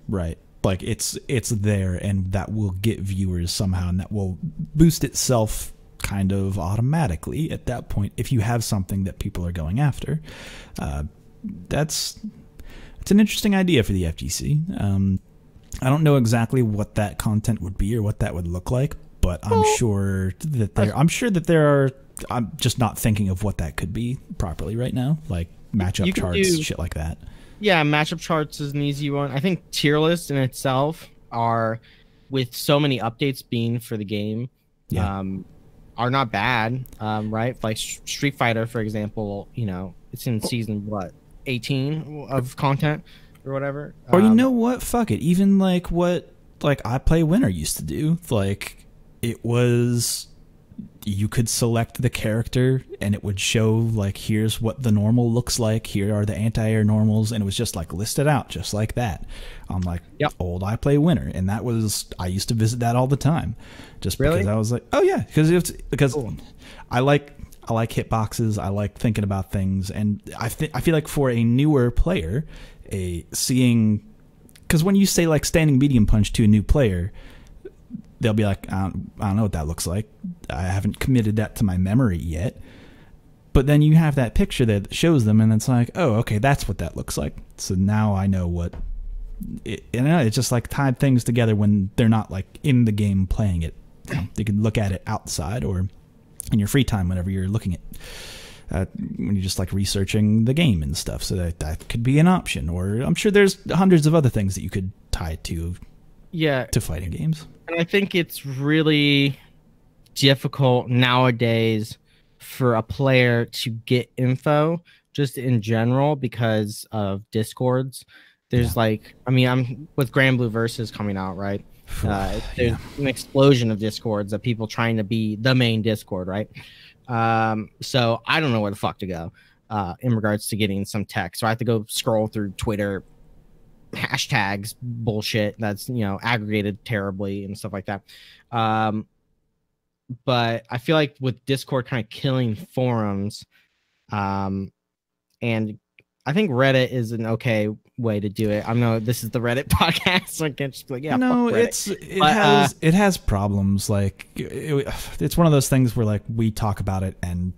Right. Like it's there, and that will get viewers somehow, and that will boost itself kind of automatically at that point if you have something that people are going after. It's an interesting idea for the FGC. I don't know exactly what that content would be or what that would look like, but I'm sure that there are. I'm just not thinking of what that could be properly right now, like matchup charts, shit like that. Yeah, matchup charts is an easy one. I think tier lists in itself are, with so many updates being for the game, are not bad, right? Like Street Fighter, for example, you know, it's in season, 18 of content or whatever. Or you know what? Fuck it. Even like what I Play Winner used to do, like it was... you could select the character and it would show like, here's what the normal looks like, here are the anti-air normals, and it was just like listed out just like that on like old I Play Winner. And that was, I used to visit that all the time just because I was like, oh yeah, because cool. I like hitboxes, I like thinking about things, and I feel like for a newer player, because when you say like standing medium punch to a new player, they'll be like, I don't know what that looks like. I haven't committed that to my memory yet. But then you have that picture there that shows them, and it's like, oh, okay, that's what that looks like. So now I know what... it's just like tied things together when they're not like in the game playing it. You can look at it outside or in your free time whenever you're looking at... when you're just like researching the game and stuff. So that could be an option. Or I'm sure there's hundreds of other things that you could tie it to fighting games. And I think it's really difficult nowadays for a player to get info just in general because of Discords. There's I'm with Grand Blue Versus coming out, right? There's an explosion of Discords of people trying to be the main Discord, right? So I don't know where the fuck to go in regards to getting some tech. So I have to go scroll through Twitter hashtags bullshit that's, you know, aggregated terribly and stuff like that. But I feel like with Discord kind of killing forums, and I think Reddit is an okay way to do it. I know this is the Reddit podcast, so I can't just be like, yeah, no, fuck it has problems. Like it's one of those things where like we talk about it and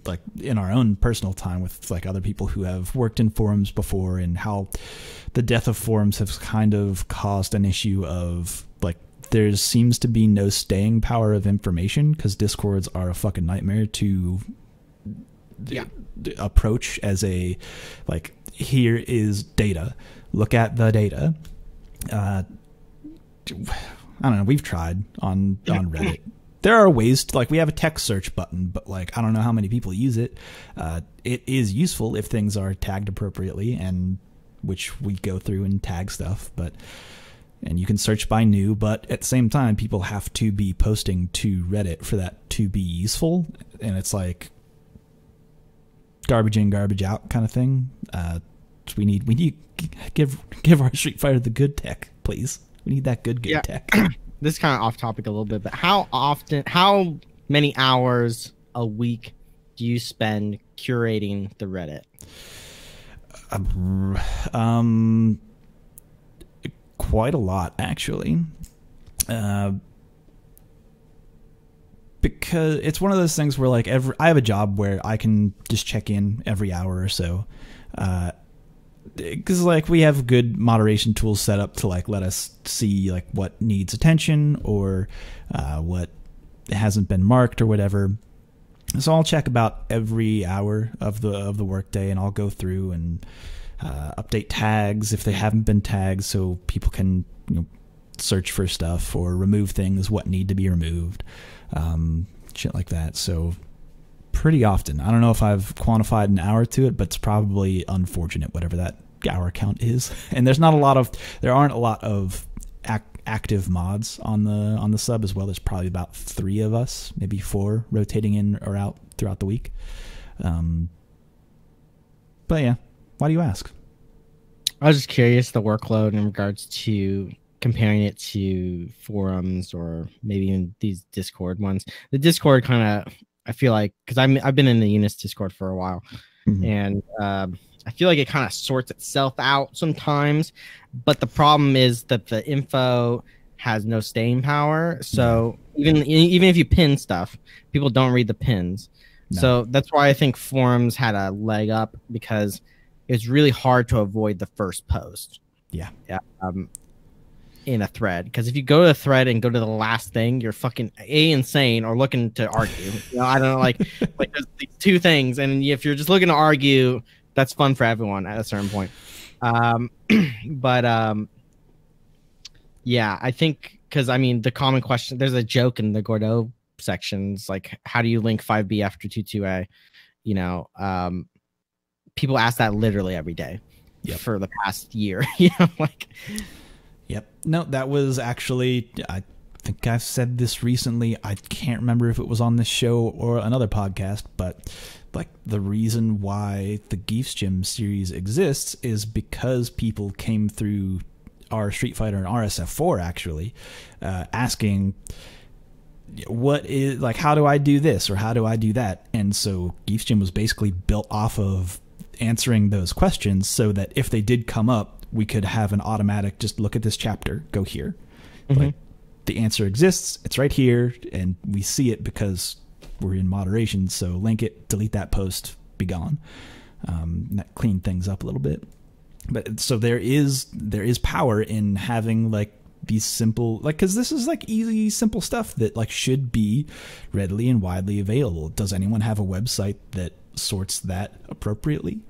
like in our own personal time with like other people who have worked in forums before, and how the death of forums has kind of caused an issue of like there seems to be no staying power of information because Discords are a fucking nightmare to approach as a like, here is data, look at the data. I don't know, we've tried on Reddit. There are ways to, like, we have a text search button, but like I don't know how many people use it. It is useful if things are tagged appropriately, and which we go through and tag stuff, and you can search by new, but at the same time people have to be posting to Reddit for that to be useful, and it's like garbage in, garbage out kind of thing. We need give our Street Fighter the good tech, please. We need that good tech. This is kind of off topic a little bit, but how many hours a week do you spend curating the Reddit? Quite a lot, actually. Because it's one of those things where like I have a job where I can just check in every hour or so. Because like we have good moderation tools set up to like let us see like what needs attention or what hasn't been marked or whatever. So I'll check about every hour of the workday, and I'll go through and update tags if they haven't been tagged, so people can search for stuff or remove things what need to be removed, shit like that. So pretty often. I don't know if I've quantified an hour to it, but it's probably unfortunate, whatever that hour count is. And there aren't a lot of active mods on the sub as well. There's probably about 3 of us, maybe 4, rotating in or out throughout the week. But yeah, why do you ask? I was just curious the workload in regards to comparing it to forums or maybe even these Discord ones. The Discord kind of, I feel like, because I've been in the Unis Discord for a while, and I feel like it kind of sorts itself out sometimes. But the problem is that the info has no staying power. So even if you pin stuff, people don't read the pins. No. So that's why I think forums had a leg up, because it's really hard to avoid the first post. Yeah. In a thread, because if you go to the thread and go to the last thing, you're fucking insane or looking to argue. I don't know, like there's these 2 things, and if you're just looking to argue, that's fun for everyone at a certain point. Yeah, I think, because I mean the common question, there's a joke in the Gordo sections, like, how do you link 5B after 22A? People ask that literally every day for the past year. Yep. No, that was actually, I think I've said this recently. I can't remember if it was on this show or another podcast, but like the reason why the Geefs Gym series exists is because people came through our Street Fighter and RSF4 actually, asking what is, like, how do I do this or how do I do that? And so Geefs Gym was basically built off of answering those questions, so that if they did come up, we could have an automatic, just look at this chapter, go here. Like, the answer exists, it's right here, and we see it because we're in moderation, so link it, delete that post, be gone. That cleaned things up a little bit. But so there is power in having like these simple, like, because this is like easy, simple stuff that like should be readily and widely available. Does anyone have a website that sorts that appropriately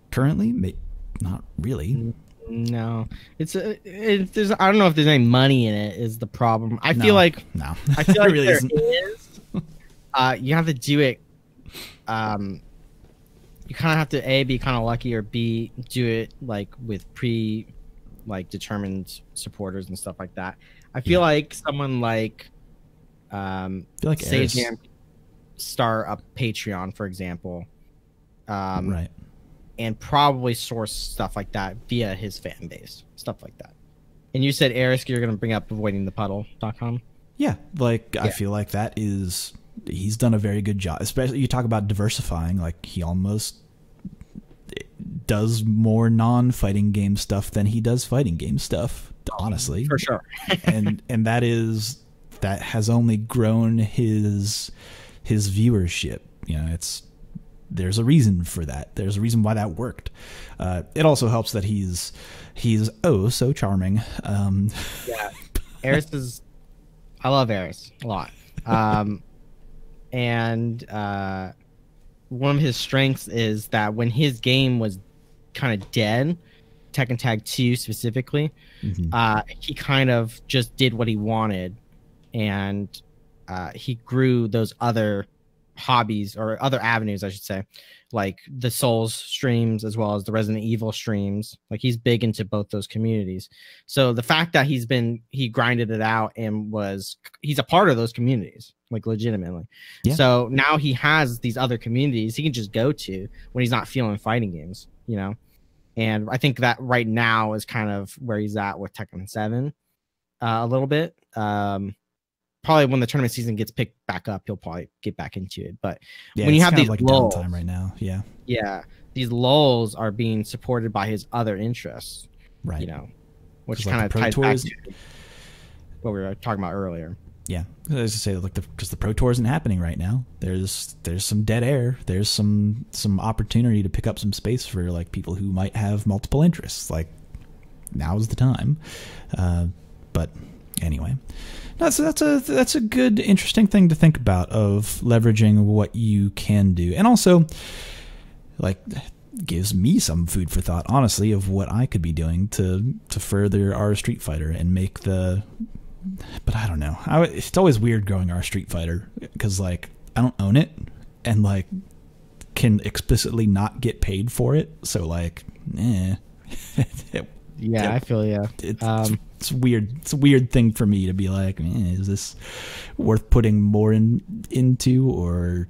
currently? Not really. No, there's, I don't know if there's any money in it is the problem. I feel like really there isn't. Is. You have to do it. You kind of have to be kind of lucky, or B, do it like with determined supporters and stuff like that. I feel like someone like Sage start a Patreon, for example. Right. And probably source stuff like that via his fan base, stuff like that. And you said, Erisk, you're going to bring up avoidingthepuddle.com? Yeah, I feel like he's done a very good job. Especially, you talk about diversifying, like he almost does more non-fighting game stuff than he does fighting game stuff, honestly. For sure. and that has only grown his viewership. There's a reason for that. There's a reason why that worked. It also helps that he's oh so charming. Yeah, Eris is. I love Eris a lot. And one of his strengths is that when his game was kind of dead, Tekken Tag 2 specifically, he kind of just did what he wanted, and he grew those other hobbies, or other avenues I should say, like the Souls streams as well as the Resident Evil streams. Like, he's big into both those communities. So the fact that he grinded it out and he's a part of those communities, like, legitimately. Yeah. So now he has these other communities he can just go to when he's not feeling fighting games, and I think that right now is kind of where he's at with Tekken 7 a little bit. Probably when the tournament season gets picked back up, he'll probably get back into it. But when you have these like lulls, downtime right now, these lulls are being supported by his other interests, right? Which kind of ties back to what we were talking about earlier. Yeah, I was to say, like, because the Pro Tour isn't happening right now. There's some dead air. There's some opportunity to pick up some space for like people who might have multiple interests. Like, now's the time. But anyway. That's a good, interesting thing to think about, of leveraging what you can do. And also, like, gives me some food for thought, honestly, of what I could be doing to further our Street Fighter and make the. But I don't know. It's always weird growing our Street Fighter because like I don't own it and like can explicitly not get paid for it. So like, yeah, I feel it's weird. It's a weird thing for me to be like, is this worth putting more into or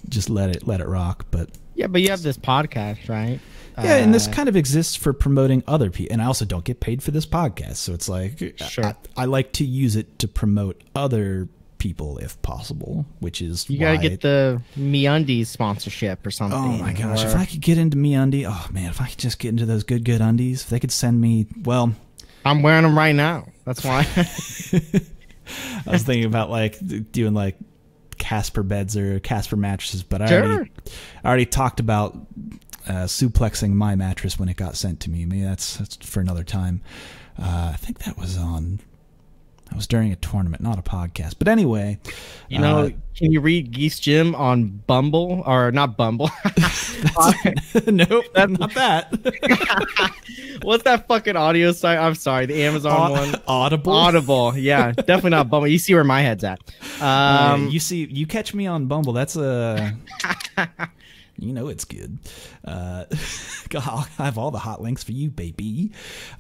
just let it rock? But yeah, but you have this podcast, right? Yeah, and this kind of exists for promoting other people. And I also don't get paid for this podcast. So it's like, sure. I like to use it to promote other people if possible, which is you gotta get the MeUndies sponsorship or something. Oh my gosh, if I could get into MeUndies, oh man, if I could just get into those good undies, if they could send me, well, I'm wearing them right now. That's why. I was thinking about like doing like Casper beds or Casper mattresses, but I already talked about suplexing my mattress when it got sent to me. Maybe that's for another time. I think that was during a tournament, not a podcast. But anyway, can you read Geese Jim on Bumble or not Bumble? Nope, not that. What's that fucking audio site? I'm sorry, the Amazon one. Audible. Yeah, definitely not Bumble. You see where my head's at. You catch me on Bumble. That's a. You know it's good. I have all the hot links for you, baby.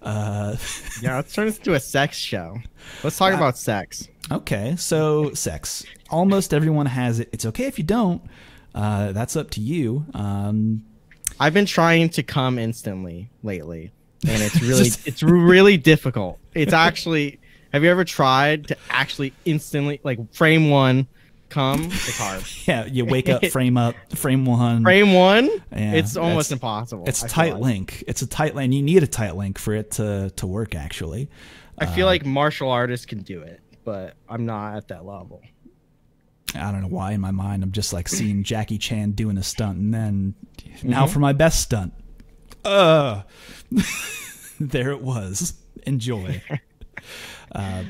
Yeah, let's turn this into a sex show. Let's talk about sex. Okay, so sex. Almost everyone has it. It's okay if you don't. That's up to you. I've been trying to come instantly lately, and it's really it's really difficult. It's actually. Have you ever tried to actually instantly frame one? It's hard. Yeah, you wake up, frame one. Yeah, it's almost impossible. It's a tight link. It's a tight link. You need a tight link for it to work, actually. I feel like martial artists can do it, but I'm not at that level. I don't know why in my mind I'm just like seeing Jackie Chan doing a stunt and then now for my best stunt. There it was. Enjoy. I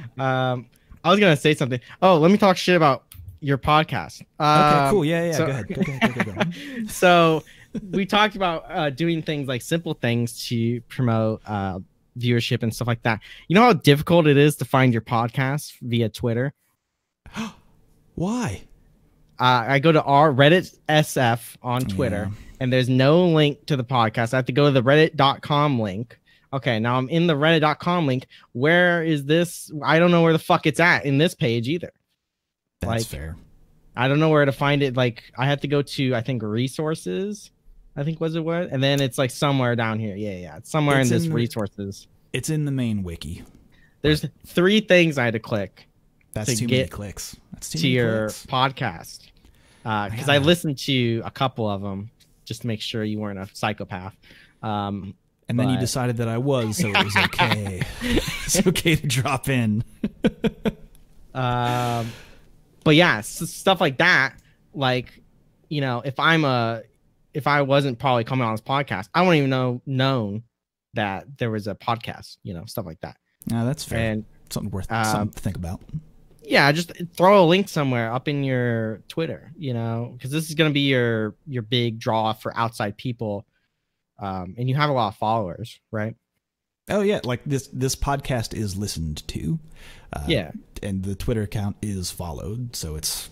was going to say something. Oh, let me talk shit about your podcast. Okay, cool. Yeah. So, go ahead. So we talked about doing things like simple things to promote viewership and stuff like that. You know how difficult it is to find your podcast via Twitter? Why? I go to our Reddit SF on Twitter, and there's no link to the podcast. I have to go to the reddit.com link. Okay, now I'm in the reddit.com link. Where is this? I don't know where the fuck it's at in this page either. That's fair. I don't know where to find it. Like, I had to go to, I think, resources. I think was it what? And then it's like somewhere down here. Yeah. It's somewhere in this resources. It's in the main wiki. There's 3 things I had to click. That's too many clicks. That's too to many your clicks. podcast. Because I listened to a couple of them just to make sure you weren't a psychopath. And then you decided that I was, so it was okay. It's okay to drop in. But yeah, stuff like that. Like, you know, if I wasn't probably coming on this podcast, I wouldn't even known that there was a podcast. You know, stuff like that. No, that's fair. And something worth something to think about. Yeah, just throw a link somewhere up in your Twitter. You know, because this is going to be your big draw for outside people. And you have a lot of followers, right? Oh yeah, like this podcast is listened to. And the Twitter account is followed, so it's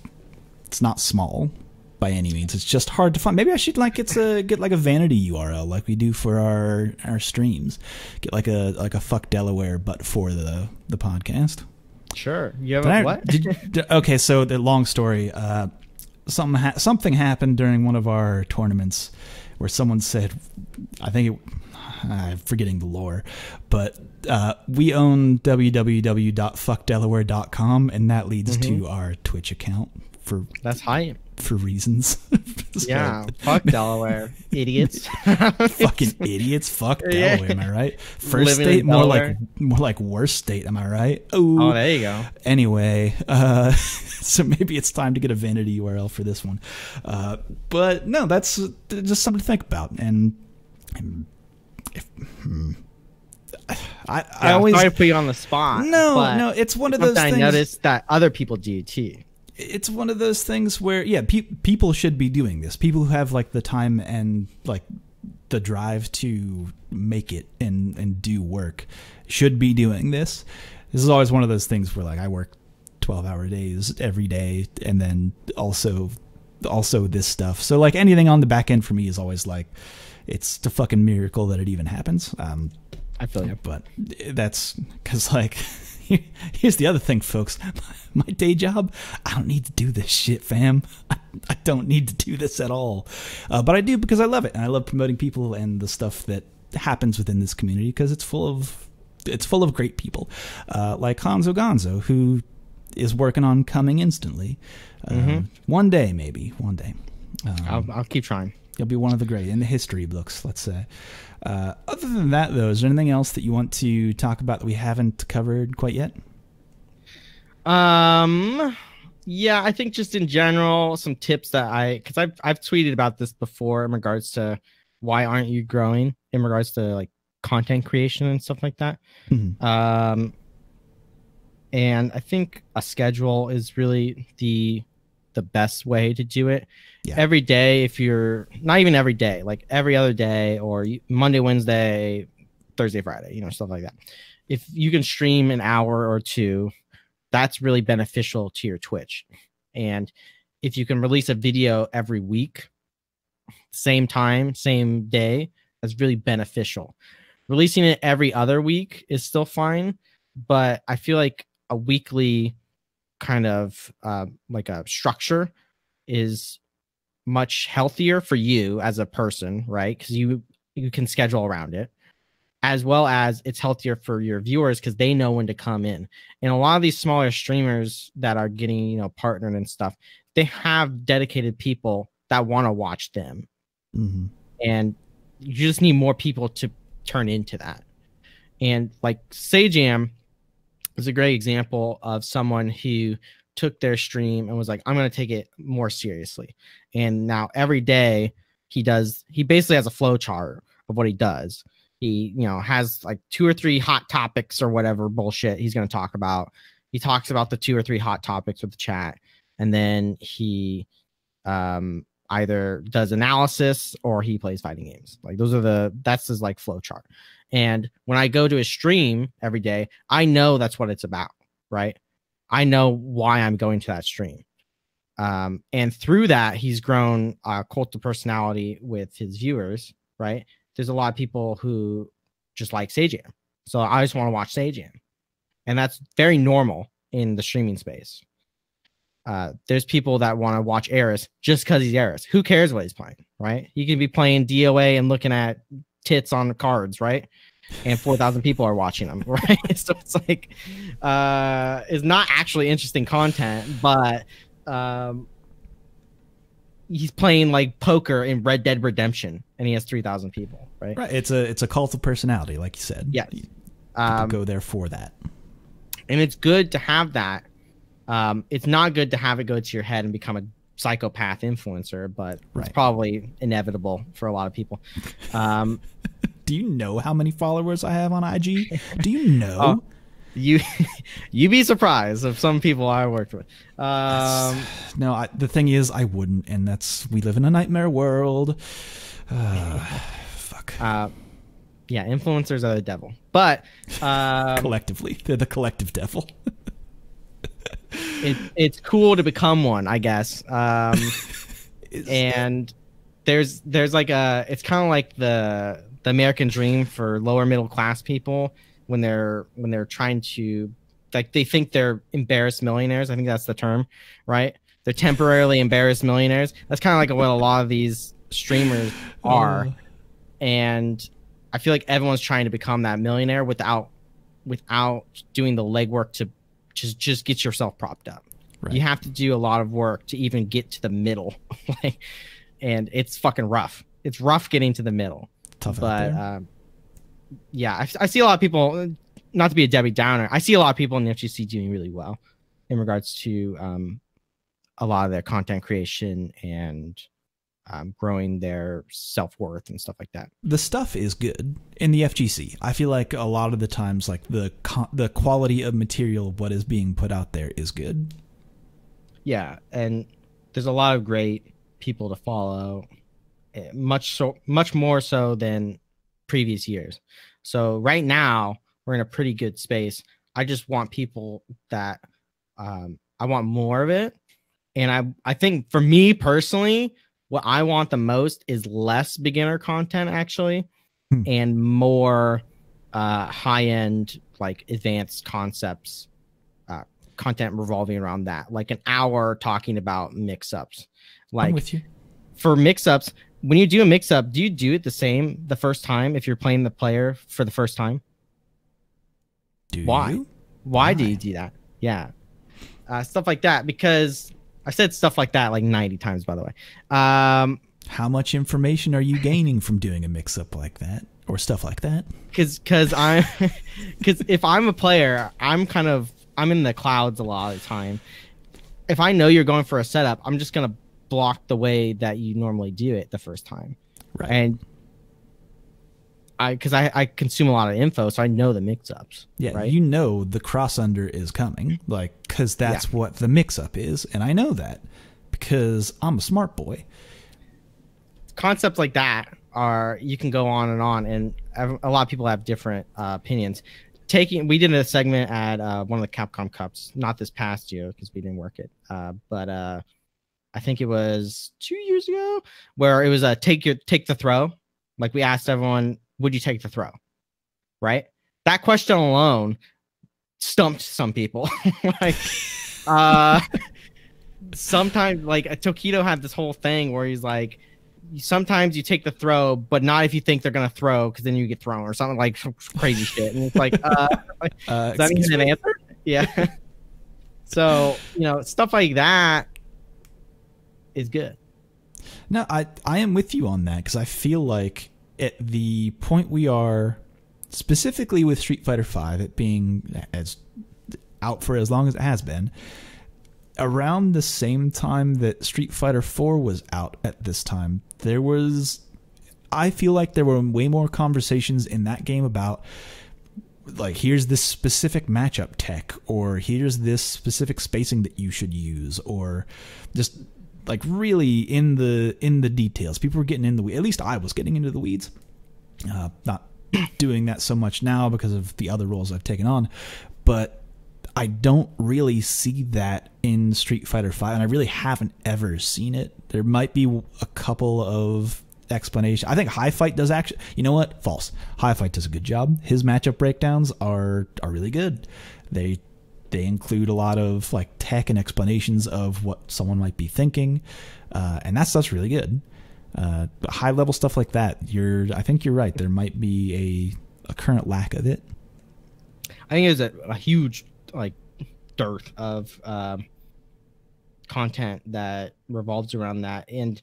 not small by any means. It's just hard to find. Maybe I should get like a vanity URL like we do for our streams. Get like a fuck Delaware, but for the podcast. Sure. You have what? Okay, so the long story. Something happened during one of our tournaments where someone said, I'm forgetting the lore, but we own www.fuckdelaware.com, and that leads to our Twitch account that's hype for reasons. Yeah, fuck Delaware, idiots. Fucking idiots. Fuck Delaware. Am I right? First living state, more like worst state. Am I right? Ooh. Oh, there you go. Anyway, so maybe it's time to get a vanity URL for this one. But no, that's just something to think about. And I always sorry to put you on the spot. No, it's one of those things I noticed that other people do too. It's one of those things where people should be doing this. People who have like the time and like the drive to make it and do work should be doing this. This is always one of those things where like I work 12-hour days every day, and then also this stuff. So like anything on the back end for me is always like, it's a fucking miracle that it even happens. I feel you. But that's because like, here's the other thing, folks. My day job, I don't need to do this shit, fam. I don't need to do this at all. But I do because I love it. And I love promoting people and the stuff that happens within this community, because it's full of great people. Like Honzo Gonzo, who is working on coming instantly. One day, maybe. One day. I'll keep trying. You'll be one of the great in the history books, let's say. Other than that, though, is there anything else that you want to talk about that we haven't covered quite yet? Yeah, I think just in general, some tips that because I've tweeted about this before in regards to why aren't you growing in regards to like content creation and stuff like that. And I think a schedule is really the best way to do it. Yeah. Every day, if you're not even every day, like every other day, or Monday, Wednesday, Thursday, Friday, stuff like that. If you can stream an hour or two, that's really beneficial to your Twitch. And if you can release a video every week, same time, same day, that's really beneficial. Releasing it every other week is still fine, but I feel like a weekly kind of like a structure is much healthier for you as a person, right? Because you can schedule around it, as well as it's healthier for your viewers because they know when to come in. And a lot of these smaller streamers that are getting partnered and stuff, they have dedicated people that want to watch them. And you just need more people to turn into that. And like Sajam is a great example of someone who took their stream and was like, I'm going to take it more seriously. And now every day he basically has a flow chart of what he does. He, has like 2 or 3 hot topics or whatever bullshit he's going to talk about. He talks about the 2 or 3 hot topics with the chat. And then he either does analysis or he plays fighting games. Like that's his like flow chart. And when I go to a stream every day, I know that's what it's about, right? I know why I'm going to that stream. And through that, he's grown a cult of personality with his viewers, right? There's a lot of people who just like Sajam. So I just want to watch Sajam. And that's very normal in the streaming space. There's people that want to watch Eris just because he's Eris. Who cares what he's playing, right? He can be playing DOA and looking at tits on the cards, right? And 4,000 people are watching them, right? So it's like, it's not actually interesting content, but he's playing like poker in Red Dead Redemption, and he has 3,000 people, right? Right. It's a cult of personality, like you said. Yeah. People go there for that, and it's good to have that. It's not good to have it go to your head and become a psychopath influencer, but it's probably inevitable for a lot of people. Do you know how many followers I have on IG? Do you know? You'd be surprised of some people I worked with. No, the thing is, I wouldn't, and we live in a nightmare world. Fuck. Yeah, influencers are the devil, but collectively, they're the collective devil. It's cool to become one, I guess. And there's like it's kind of like the American dream for lower middle class people when they're trying to, like, they think they're embarrassed millionaires. I think that's the term, right? They're temporarily embarrassed millionaires. That's kind of like what a lot of these streamers are. And I feel like everyone's trying to become that millionaire without doing the legwork to just get yourself propped up. Right. You have to do a lot of work to even get to the middle. And it's fucking rough. It's rough getting to the middle. Tough but out there. Yeah, I see a lot of people, not to be a Debbie Downer, I see a lot of people in the FGC doing really well in regards to a lot of their content creation and growing their self-worth and stuff like that. The stuff is good in the FGC. I feel like a lot of the times, like the quality of material, what is being put out there is good. Yeah, and there's a lot of great people to follow. much more so than previous years. So right now we're in a pretty good space. I just want people that I want more of it. And I think for me personally, what I want the most is less beginner content actually, and more high end, like advanced concepts, content revolving around that, like an hour talking about mix-ups. Like, I'm with you. For mix-ups, when you do a mix-up, do you do it the same the first time if you're playing the player for the first time? Why do you do that? Yeah. Stuff like that, because I said stuff like that like 90 times, by the way. How much information are you gaining from doing a mix-up like that or stuff like that? Because if I'm a player, I'm in the clouds a lot of the time. If I know you're going for a setup, I'm just gonna block the way that you normally do it the first time, right? And because I consume a lot of info, so I know the mix-ups. Yeah, right? You know the cross-under is coming, like, because that's what the mix-up is, and I know that because I'm a smart boy. Concepts like that you can go on, and a lot of people have different opinions. We did a segment at one of the Capcom Cups, not this past year because we didn't work it, but I think it was 2 years ago, where it was take the throw. Like, we asked everyone, would you take the throw? Right? That question alone stumped some people. Like, sometimes, like, Tokido had this whole thing where he's like, sometimes you take the throw, but not if you think they're gonna throw, because then you get thrown, or something like crazy shit. And it's like, is that even an answer? Yeah. So, stuff like that is good. No, I am with you on that, because I feel like at the point we are, specifically with Street Fighter V, it being as out for as long as it has been, around the same time that Street Fighter IV was out at this time, I feel like there were way more conversations in that game about, like, here's this specific matchup tech, or here's this specific spacing that you should use, or just like really in the details. People were getting in the weeds. At least I was getting into the weeds. Not doing that so much now because of the other roles I've taken on, but I don't really see that in Street Fighter V, and I really haven't ever seen it. There might be a couple of explanations. I think High Fight does actually. You know what? False. High Fight does a good job. His matchup breakdowns are really good. They include a lot of like tech and explanations of what someone might be thinking, and that stuff's really good. But high level stuff like that, I think you're right. There might be a current lack of it. I think there's a huge like dearth of content that revolves around that. And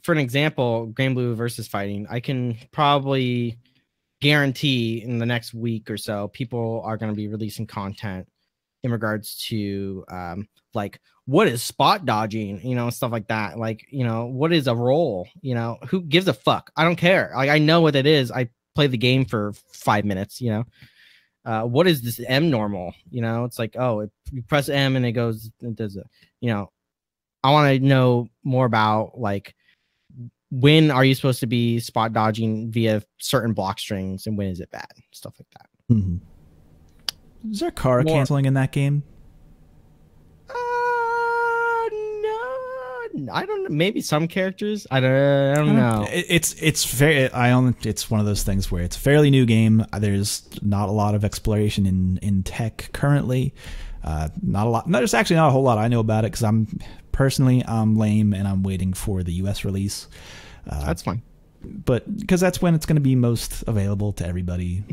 for an example, Grand Blue versus fighting, I can probably guarantee in the next week or so, people are going to be releasing content in regards to like, what is spot dodging, stuff like that. Like, what is a roll? Who gives a fuck? I don't care. Like, I know what it is. I play the game for 5 minutes. What is this M normal? It's like, oh, you press M and it does it. I want to know more about, like, when are you supposed to be spot dodging via certain block strings, and when is it bad? Stuff like that. Mm-hmm. Is there Kara canceling in that game? No, I don't know. Maybe some characters. I don't know. It's one of those things where it's a fairly new game. There's not a lot of exploration in tech currently. Not a lot. No, there's actually not a whole lot I know about it, because I'm lame and I'm waiting for the US release. That's fine. But because that's when it's going to be most available to everybody.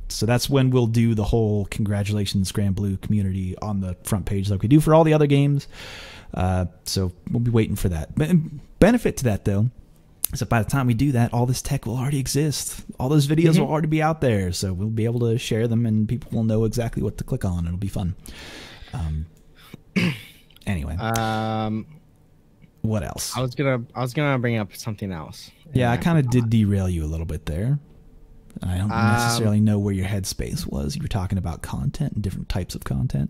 So that's when we'll do the whole congratulations Grand Blue community on the front page like we do for all the other games. So we'll be waiting for that. But benefit to that, though, is that by the time we do that, all this tech will already exist. All those videos will already be out there. So we'll be able to share them, and people will know exactly what to click on. It'll be fun. Anyway. What else? I was gonna bring up something else. Yeah, I kind of did derail you a little bit there. I don't necessarily know where your headspace was. You were talking about content and different types of content.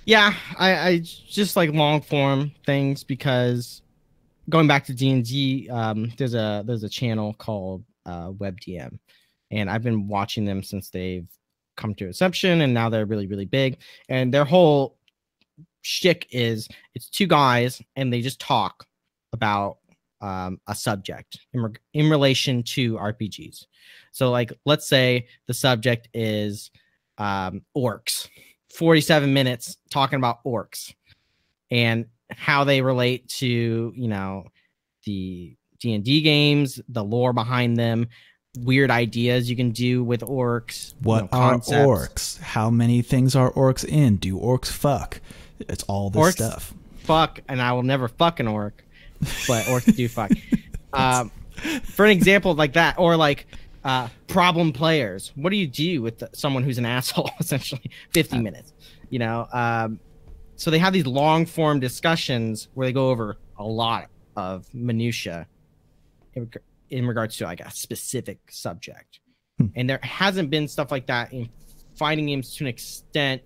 Yeah, I just like long form things, because going back to D&D, there's a channel called WebDM, and I've been watching them since they've come to Inception, and now they're really, really big. And their whole shtick is it's two guys, and they just talk about a subject in relation to RPGs. So, like, let's say the subject is orcs. 47 minutes talking about orcs and how they relate to, you know, the D&D games, the lore behind them, weird ideas you can do with orcs. What are orcs? How many things are orcs in? Do orcs fuck? It's all this orcs stuff. Fuck, and I will never fuck an orc, but orcs do fuck. For an example like that, or like problem players. What do you do with someone who's an asshole? Essentially, 50 minutes. You know, so they have these long form discussions where they go over a lot of minutia in regards to like a specific subject. And there hasn't been stuff like that in fighting games to an extent.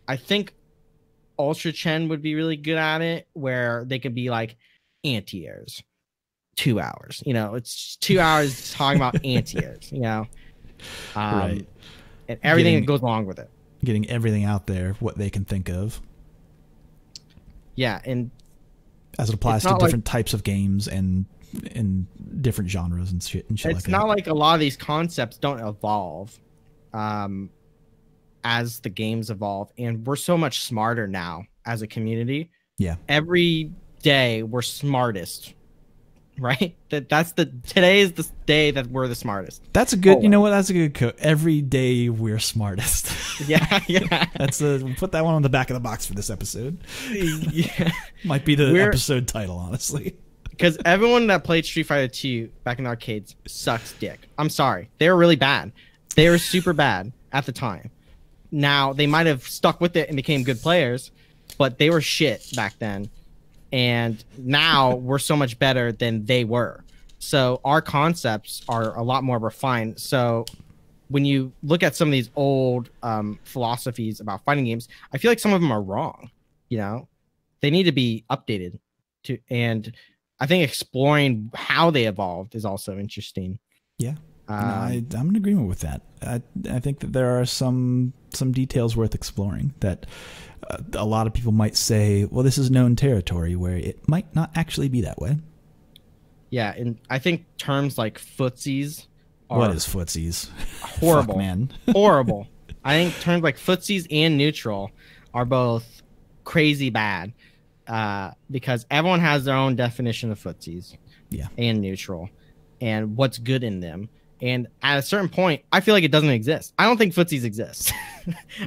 I think Ultra Chen would be really good at it, where they could be like anti-airs. 2 hours, you know, it's 2 hours talking about anti-airs, you know, right. And everything that goes along with it, getting everything out there, what they can think of. Yeah, and as it applies to different types of games and in different genres and shit like that. It's not like a lot of these concepts don't evolve as the games evolve, and we're so much smarter now as a community. Yeah, every day we're smartest. Right? Today is the day that we're the smartest. That's a good, you know what? That's a good quote. Every day we're smartest. Yeah. That's put that one on the back of the box for this episode. Yeah. Might be the episode title, honestly. Because everyone that played Street Fighter 2 back in the arcades sucks dick. I'm sorry. They were really bad. They were super bad at the time. Now, they might have stuck with it and became good players, but they were shit back then. And now we're so much better than they were. So our concepts are a lot more refined. So when you look at some of these old philosophies about fighting games, I feel like some of them are wrong. You know, they need to be updated and I think exploring how they evolved is also interesting. Yeah, I'm in agreement with that. I think that there are some details worth exploring that a lot of people might say, well, this is known territory, where it might not actually be that way. Yeah, and I think terms like footsies are... What is footsies? Horrible. Fuck, man. Horrible. I think terms like footsies and neutral are both crazy bad because everyone has their own definition of footsies and neutral and what's good in them. And at a certain point, I feel like it doesn't exist. I don't think footsies exist.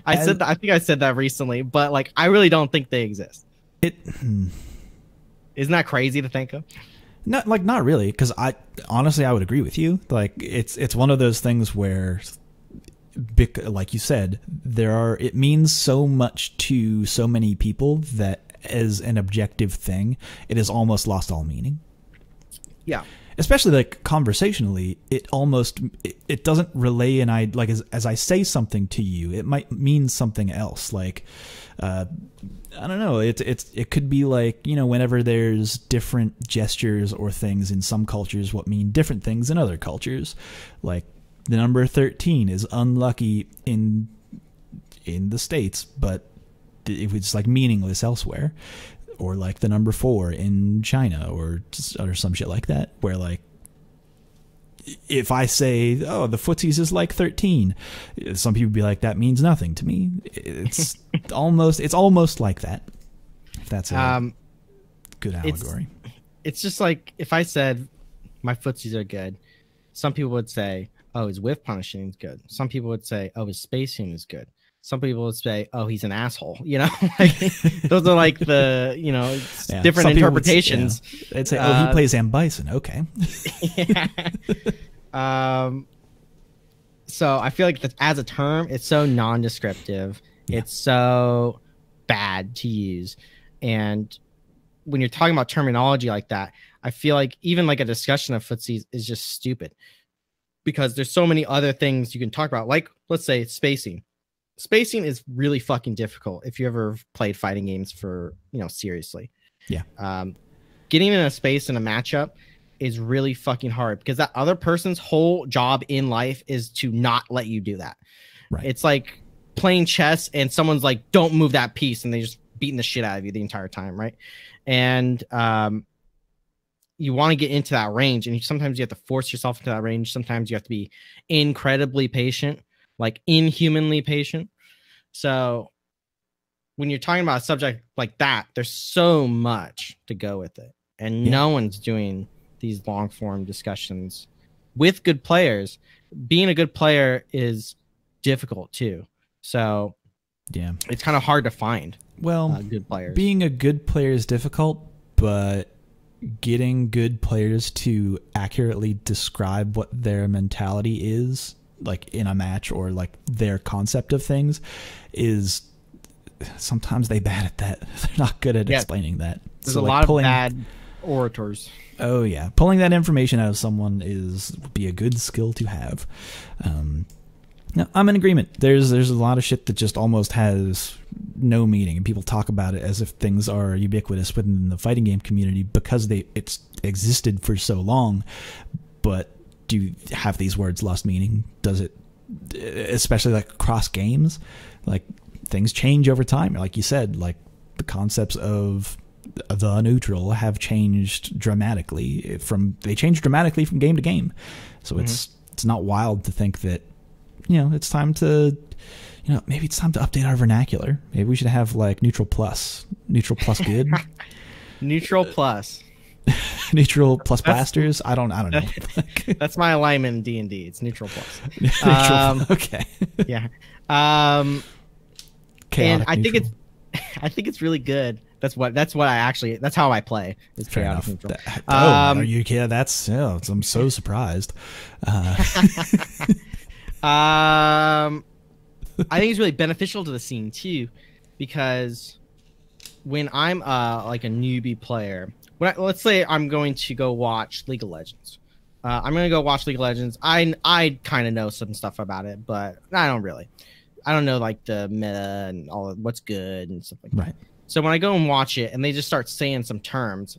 I think I said that recently, but like I really don't think they exist. Isn't that crazy to think of? Not really, because I would agree with you. Like it's one of those things where, like you said, it means so much to so many people that as an objective thing, it has almost lost all meaning. Yeah. Especially like conversationally, it doesn't relay as I say something to you, it might mean something else. Like I don't know, it could be like, you know, whenever there's different gestures or things in some cultures what mean different things in other cultures. Like the number 13 is unlucky in the States, but it was like meaningless elsewhere. Or like the number 4 in China or some shit like that, where like if I say, oh, the footsies is like 13, some people be like, that means nothing to me. It's almost like that. If that's a good allegory. It's just like if I said my footsies are good, some people would say, oh, his whiff punishing is good. Some people would say, oh, his spacing is good. Some people would say, oh, he's an asshole. You know, like, those are like the, you know, different interpretations. They'd say, oh, he plays Am Bison. Okay. So I feel like that as a term, it's so non-descriptive. Yeah. It's so bad to use. And when you're talking about terminology like that, I feel like even like a discussion of footsies is just stupid because there's so many other things you can talk about. Like, let's say spacing. Spacing is really fucking difficult if you ever played fighting games for, you know, seriously. Yeah. getting in a space in a matchup is really fucking hard because that other person's whole job in life is to not let you do that. Right. It's like playing chess and someone's like, don't move that piece, and they just beating the shit out of you the entire time, right? And you want to get into that range, and sometimes you have to force yourself into that range. Sometimes you have to be incredibly patient, like inhumanly patient. So when you're talking about a subject like that, there's so much to go with it, and no one's doing these long form discussions with good players. Being a good player is difficult too. So yeah, it's kind of hard to find good players. Being a good player is difficult, but getting good players to accurately describe what their mentality is, like in a match, or like their concept of things, is sometimes they bad at that. They're not good at explaining that. There's a lot of bad orators. Oh yeah, pulling that information out of someone would be a good skill to have. No, I'm in agreement. There's a lot of shit that just almost has no meaning, and people talk about it as if things are ubiquitous within the fighting game community because it's existed for so long. But do have these words lost meaning? Does it, especially like across games, like things change over time. Like you said, like the concepts of the neutral have changed dramatically from game to game. So it's not wild to think that, it's time to, maybe it's time to update our vernacular. Maybe we should have like neutral plus good, neutral plus, neutral plus blasters. I don't know. That's my alignment in D&D. It's neutral plus. Okay. Yeah. Chaotic and I neutral. think it's really good. That's how I play. It's chaotic neutral. Are you kidding? I'm so surprised. I think it's really beneficial to the scene too, because when I'm like a newbie player, let's say I'm going to go watch League of Legends. I'm going to go watch League of Legends. I kind of know some stuff about it, but I don't really. I don't know like the meta and all of what's good and stuff like that. Right. So when I go and watch it and they just start saying some terms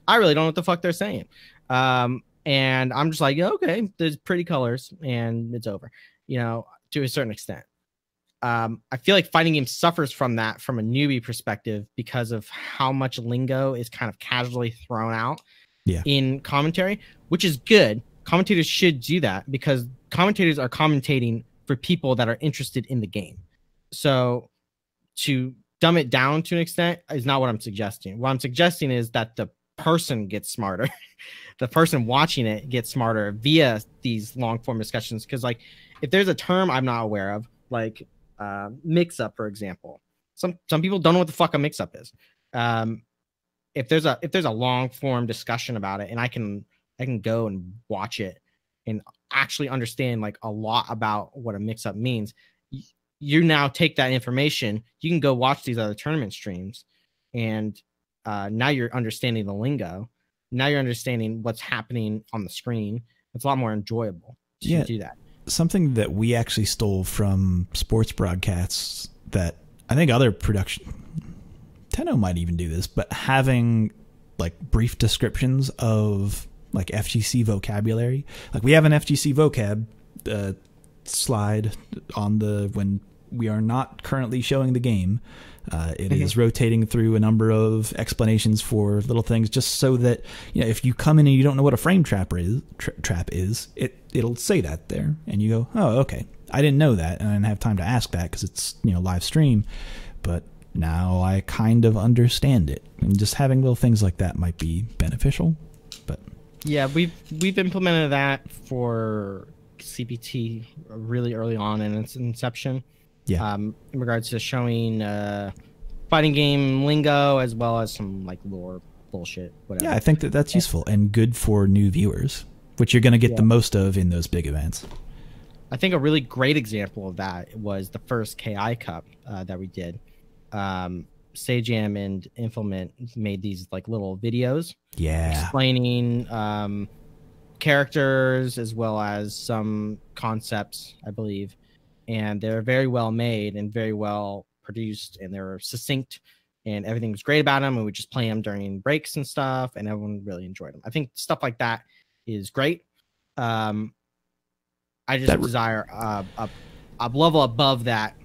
I really don't know what the fuck they're saying. And I'm just like, okay, there's pretty colors and it's over, to a certain extent. I feel like fighting games suffers from that from a newbie perspective because of how much lingo is kind of casually thrown out in commentary, which is good. Commentators should do that because commentators are commentating for people that are interested in the game. So to dumb it down to an extent is not what I'm suggesting. What I'm suggesting is that the person gets smarter. The person watching it gets smarter via these long form discussions. Because like if there's a term I'm not aware of, like mix up, for example, some people don't know what the fuck a mix up is. If there's a long form discussion about it and I can go and watch it and actually understand like a lot about what a mix up means, you now take that information, you can go watch these other tournament streams, and now you're understanding the lingo. Now you're understanding what's happening on the screen. It's a lot more enjoyable to do that. Something that we actually stole from sports broadcasts that I think other production, Tenno might even do this, but having like brief descriptions of like FGC vocabulary. Like we have an FGC vocab slide on when we are not currently showing the game. It is rotating through a number of explanations for little things, just so that if you come in and you don't know what a frame trap is, it'll say that there, and you go, oh, okay, I didn't know that, and I didn't have time to ask that because it's live stream, but now I kind of understand it, and just having little things like that might be beneficial. But yeah, we've implemented that for CPT really early on in its inception. Yeah. In regards to showing fighting game lingo as well as some like lore bullshit, whatever. Yeah, I think that's useful and good for new viewers, which you're going to get the most of in those big events. I think a really great example of that was the first KI Cup that we did. Sajam and Implement made these like little videos, explaining characters as well as some concepts, I believe. And they're very well made and very well produced, and they're succinct and everything was great about them, and we just play them during breaks and stuff, and everyone really enjoyed them. I think stuff like that is great. I just desire a level above that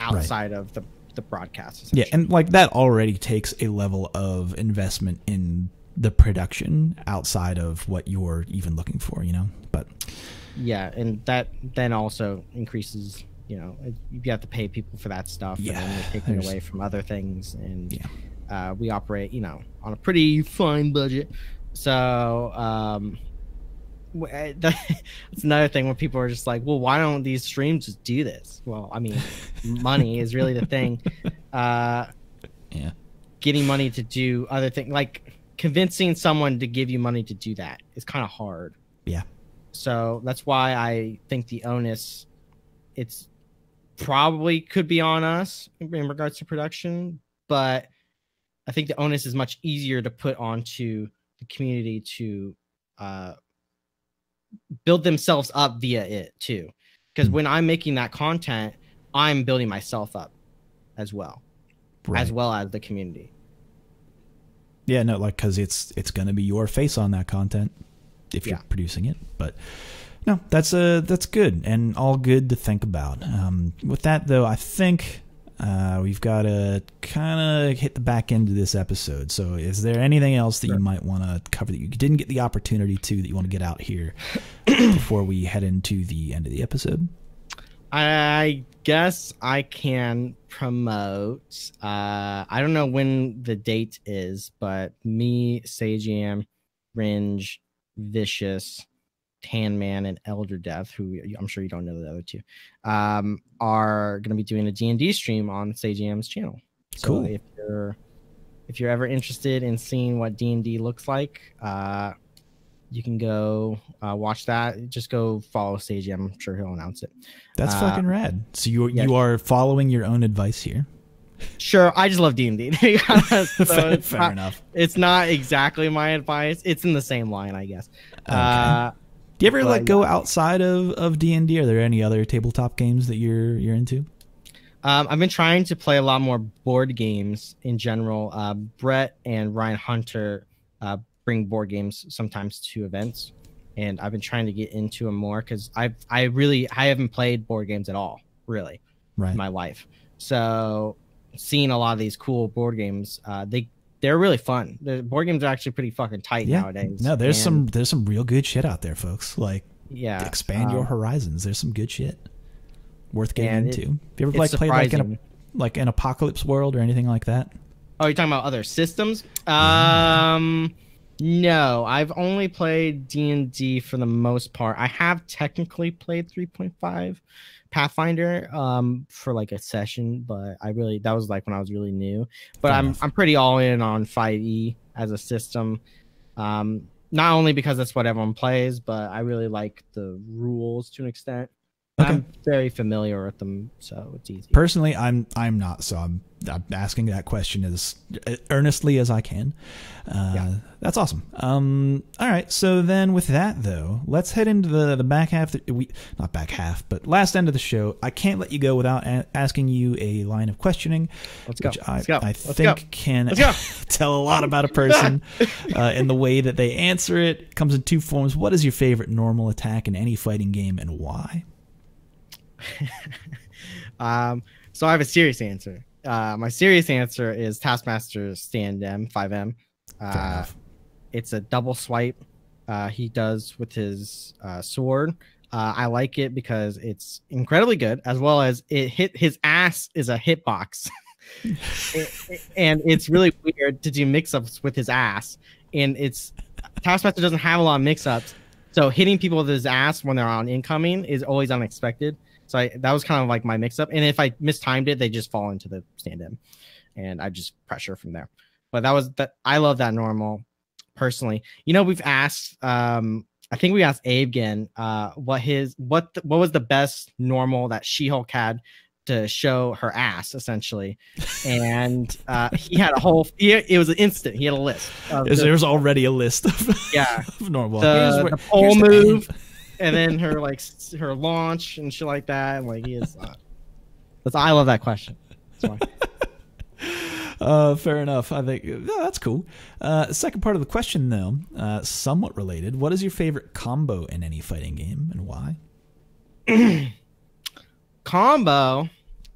outside of the broadcast. Yeah, and like that already takes a level of investment in the production outside of what you're even looking for, you know. But yeah, and that then also increases, you know, you have to pay people for that stuff, and then you're taking away from other things, and we operate, you know, on a pretty fine budget. So that's another thing when people are just like, well, why don't these streams just do this? Well, I mean, money is really the thing. Getting money to do other things, like convincing someone to give you money to do that is kind of hard. Yeah. So that's why I think the onus, it's probably could be on us in regards to production, but I think the onus is much easier to put onto the community to build themselves up via it too. Because when I'm making that content, I'm building myself up as well, as well as the community. Yeah, no, like, because it's going to be your face on that content if you're producing it. But no, that's good and all good to think about. With that, though, I think we've got to kind of hit the back end of this episode. So is there anything else that you might want to cover that you didn't get the opportunity to, that you want to get out here before we head into the end of the episode? I guess I can promote. I don't know when the date is, but me, Sajam, Ringe, Vicious, Tanman, and Elder Death, who I'm sure you don't know the other two, are going to be doing a D&D stream on Sajam's channel. So cool. If you're ever interested in seeing what D&D looks like, you can go watch that. Just go follow Sajam. I'm sure he'll announce it. That's fucking rad. So you are following your own advice here. Sure, I just love D&D. So fair enough. It's not exactly my advice. It's in the same line, I guess. Okay. Do you ever go outside of D&D? Are there any other tabletop games that you're into? I've been trying to play a lot more board games in general. Brett and Ryan Hunter bring board games sometimes to events, and I've been trying to get into them more because I haven't played board games at all, really, in my life. So seeing a lot of these cool board games, they're really fun. The board games are actually pretty fucking tight nowadays. No, there's some real good shit out there, folks. Like, expand your horizons. There's some good shit worth getting into. Have you ever played like an apocalypse world or anything like that? Oh, you're talking about other systems? No, I've only played D&D for the most part. I have technically played 3.5 Pathfinder for like a session, but that was like when I was really new. But I'm pretty all in on 5e as a system. Not only because that's what everyone plays, but I really like the rules to an extent. Okay. I'm very familiar with them, so it's easy. Personally, I'm not, so I'm asking that question as earnestly as I can. That's awesome. All right, so then with that though, let's head into the back half. Not back half, but last end of the show. I can't let you go without asking you a line of questioning, which I think can tell a lot about a person in the way that they answer it. It comes in two forms. What is your favorite normal attack in any fighting game, and why? So I have a serious answer. My serious answer is Taskmaster's Stand M 5M. It's a double swipe he does with his sword. I like it because it's incredibly good, as well as his ass is a hitbox. And it's really weird to do mix-ups with his ass, and Taskmaster doesn't have a lot of mix-ups, so hitting people with his ass when they're on incoming is always unexpected. So that was kind of like my mix-up. And if I mistimed it, they just fall into the stand-in. And I just pressure from there. But I love that normal, personally. You know, we've asked, I think we asked Abe again, what was the best normal that She-Hulk had to show her ass, essentially. And he had it was an instant. He had a list. There's already a list of, of normal. The pole move. And then her launch and shit like that, and like he is. I love that question. That's why. Fair enough. I think that's cool. Second part of the question, though, somewhat related. What is your favorite combo in any fighting game and why? Combo.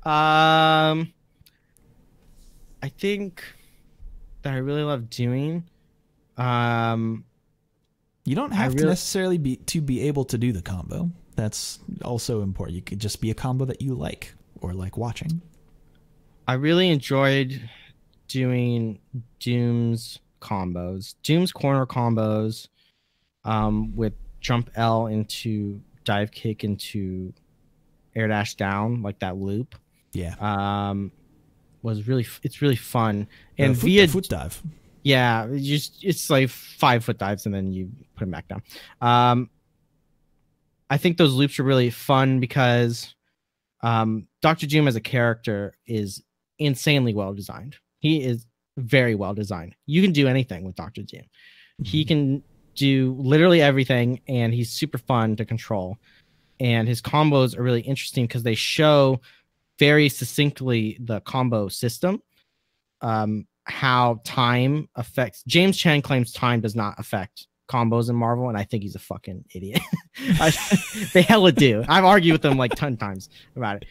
I think that I really love doing. You don't have to necessarily be able to do the combo. That's also important. You could just be a combo that you like or like watching. I really enjoyed doing Doom's combos, Doom's corner combos, with jump L into dive kick into air dash down, like that loop. Yeah. It's really fun. And foot dive. Yeah, it's like 5 foot dives and then you put them back down. I think those loops are really fun because Dr. Doom as a character is insanely well designed. He is very well designed. You can do anything with Dr. Doom. Mm-hmm. He can do literally everything, and he's super fun to control. And his combos are really interesting because they show very succinctly the combo system. How time affects. James Chen claims time does not affect combos in Marvel, and I think he's a fucking idiot. They hella do. I've argued with them like 10 times about it.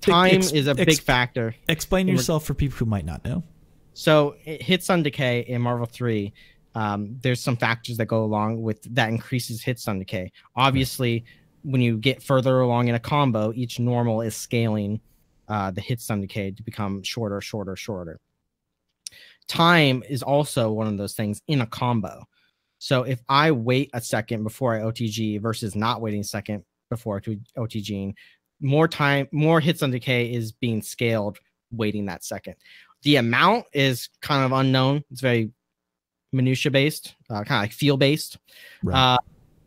Time is a big factor. Explain yourself for people who might not know. So it hits on decay in Marvel 3. There's some factors that go along with that increases hits on decay. Obviously, when you get further along in a combo, each normal is scaling the hits on decay to become shorter. Time is also one of those things in a combo. So if I wait a second before I OTG versus not waiting a second before OTGing, more hits on decay is being scaled waiting that second. The amount is kind of unknown. It's very minutia based, kind of like feel based. Right.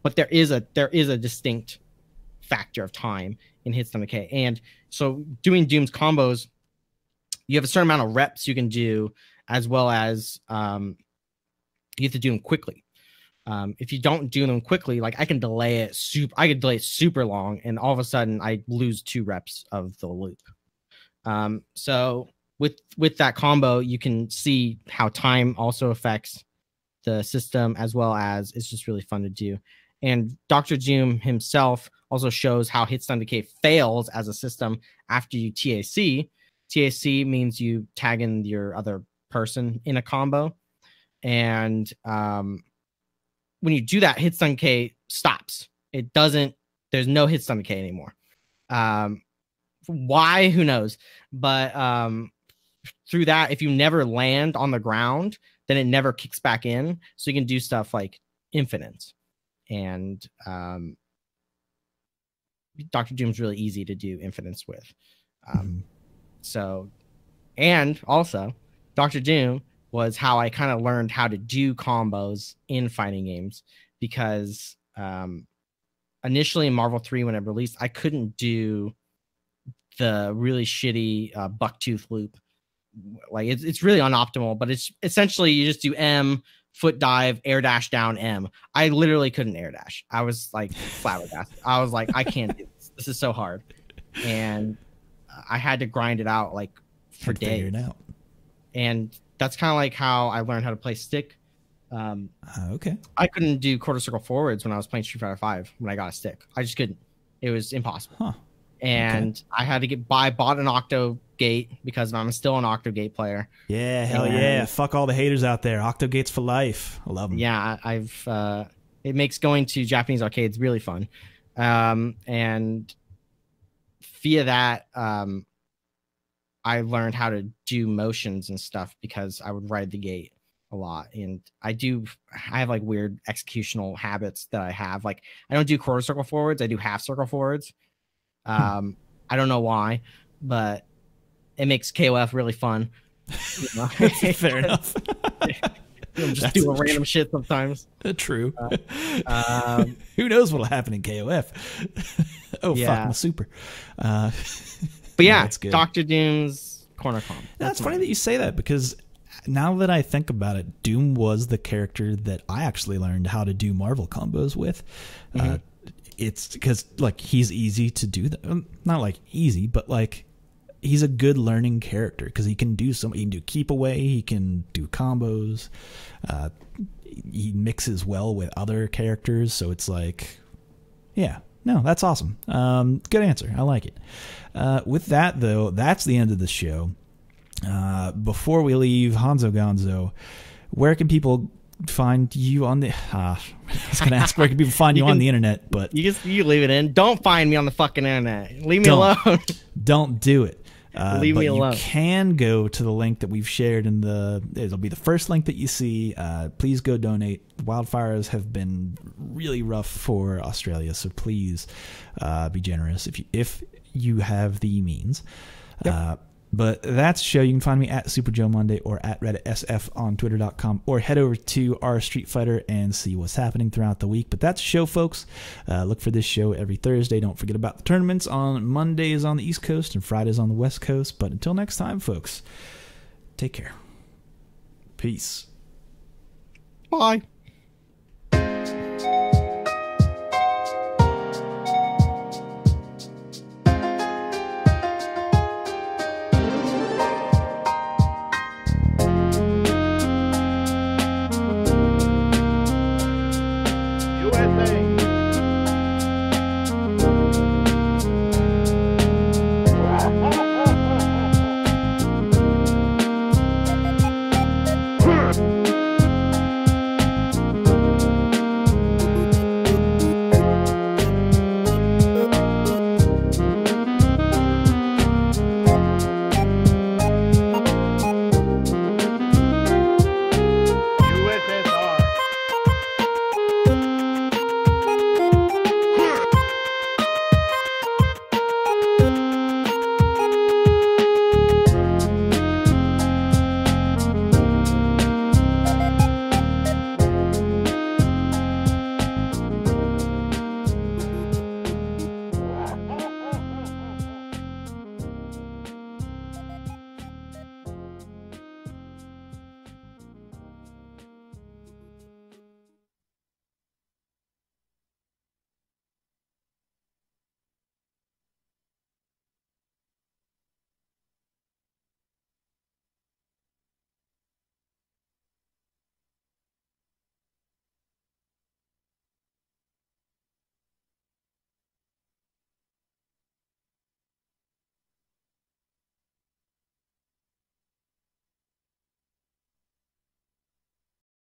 But there is a distinct factor of time in hits on decay. And so doing Doom's combos, you have a certain amount of reps you can do, as well as you have to do them quickly. If you don't do them quickly, like I could delay it super long, and all of a sudden I lose 2 reps of the loop. So with that combo, you can see how time also affects the system, as well as it's just really fun to do. And Dr. Doom himself also shows how hits on decay fails as a system after you TAC. TAC means you tag in your other person in a combo, and when you do that, hits on decay stops. It doesn't. There's no hits on decay anymore. Why? Who knows? But through that, if you never land on the ground, then it never kicks back in. So you can do stuff like infinites, and Dr. Doom's really easy to do infinites with. So, and also, Dr. Doom was how I kind of learned how to do combos in fighting games, because initially in Marvel 3, when it released, I couldn't do the really shitty bucktooth loop. Like it's really unoptimal, but it's essentially you just do M, foot dive, air dash down, M. I literally couldn't air dash. I was like flabbergasted. I was like, I can't do this. This is so hard. And I had to grind it out like for days. Figure it out. And that's kind of like how I learned how to play stick. Okay. I couldn't do quarter circle forwards when I was playing Street Fighter 5 when I got a stick. I just couldn't. It was impossible. Huh. And I had to bought an Octo Gate because I'm still an Octo Gate player. Yeah, hell yeah. Fuck all the haters out there. Octo Gates for life. I love them. Yeah, it makes going to Japanese arcades really fun. And via that, I learned how to do motions and stuff because I would ride the gate a lot. And I have like weird executional habits that I have. Like I don't do quarter circle forwards. I do half circle forwards. I don't know why, but it makes KOF really fun. You know? Fair enough. I'm just doing random shit sometimes. True. Who knows what'll happen in KOF? Fuck, I'm a super. But yeah, Dr. Doom's corner comp. That's funny that you say that, because now that I think about it, Doom was the character that I actually learned how to do Marvel combos with. It's because like he's easy to do that. Not like easy, but like he's a good learning character because he can do keep away, he can do combos, he mixes well with other characters, so it's like, yeah, no, that's awesome. Good answer. I like it. With that, though, that's the end of the show. Before we leave, Honzo Gonzo, where can people find you on the... I was going to ask where can people find you on the internet, but... You leave it in. Don't find me on the fucking internet. Leave me alone. Don't do it. Leave me alone. You can go to the link that we've shared it'll be the first link that you see. Please go donate. Wildfires have been really rough for Australia, so please be generous if you have the means. Yep. But that's the show. You can find me at Super Joe Monday or at RedditSF on Twitter.com, or head over to our Street Fighter and see what's happening throughout the week. But that's the show, folks. Look for this show every Thursday. Don't forget about the tournaments on Mondays on the East Coast and Fridays on the West Coast. But until next time, folks, take care. Peace. Bye. USA.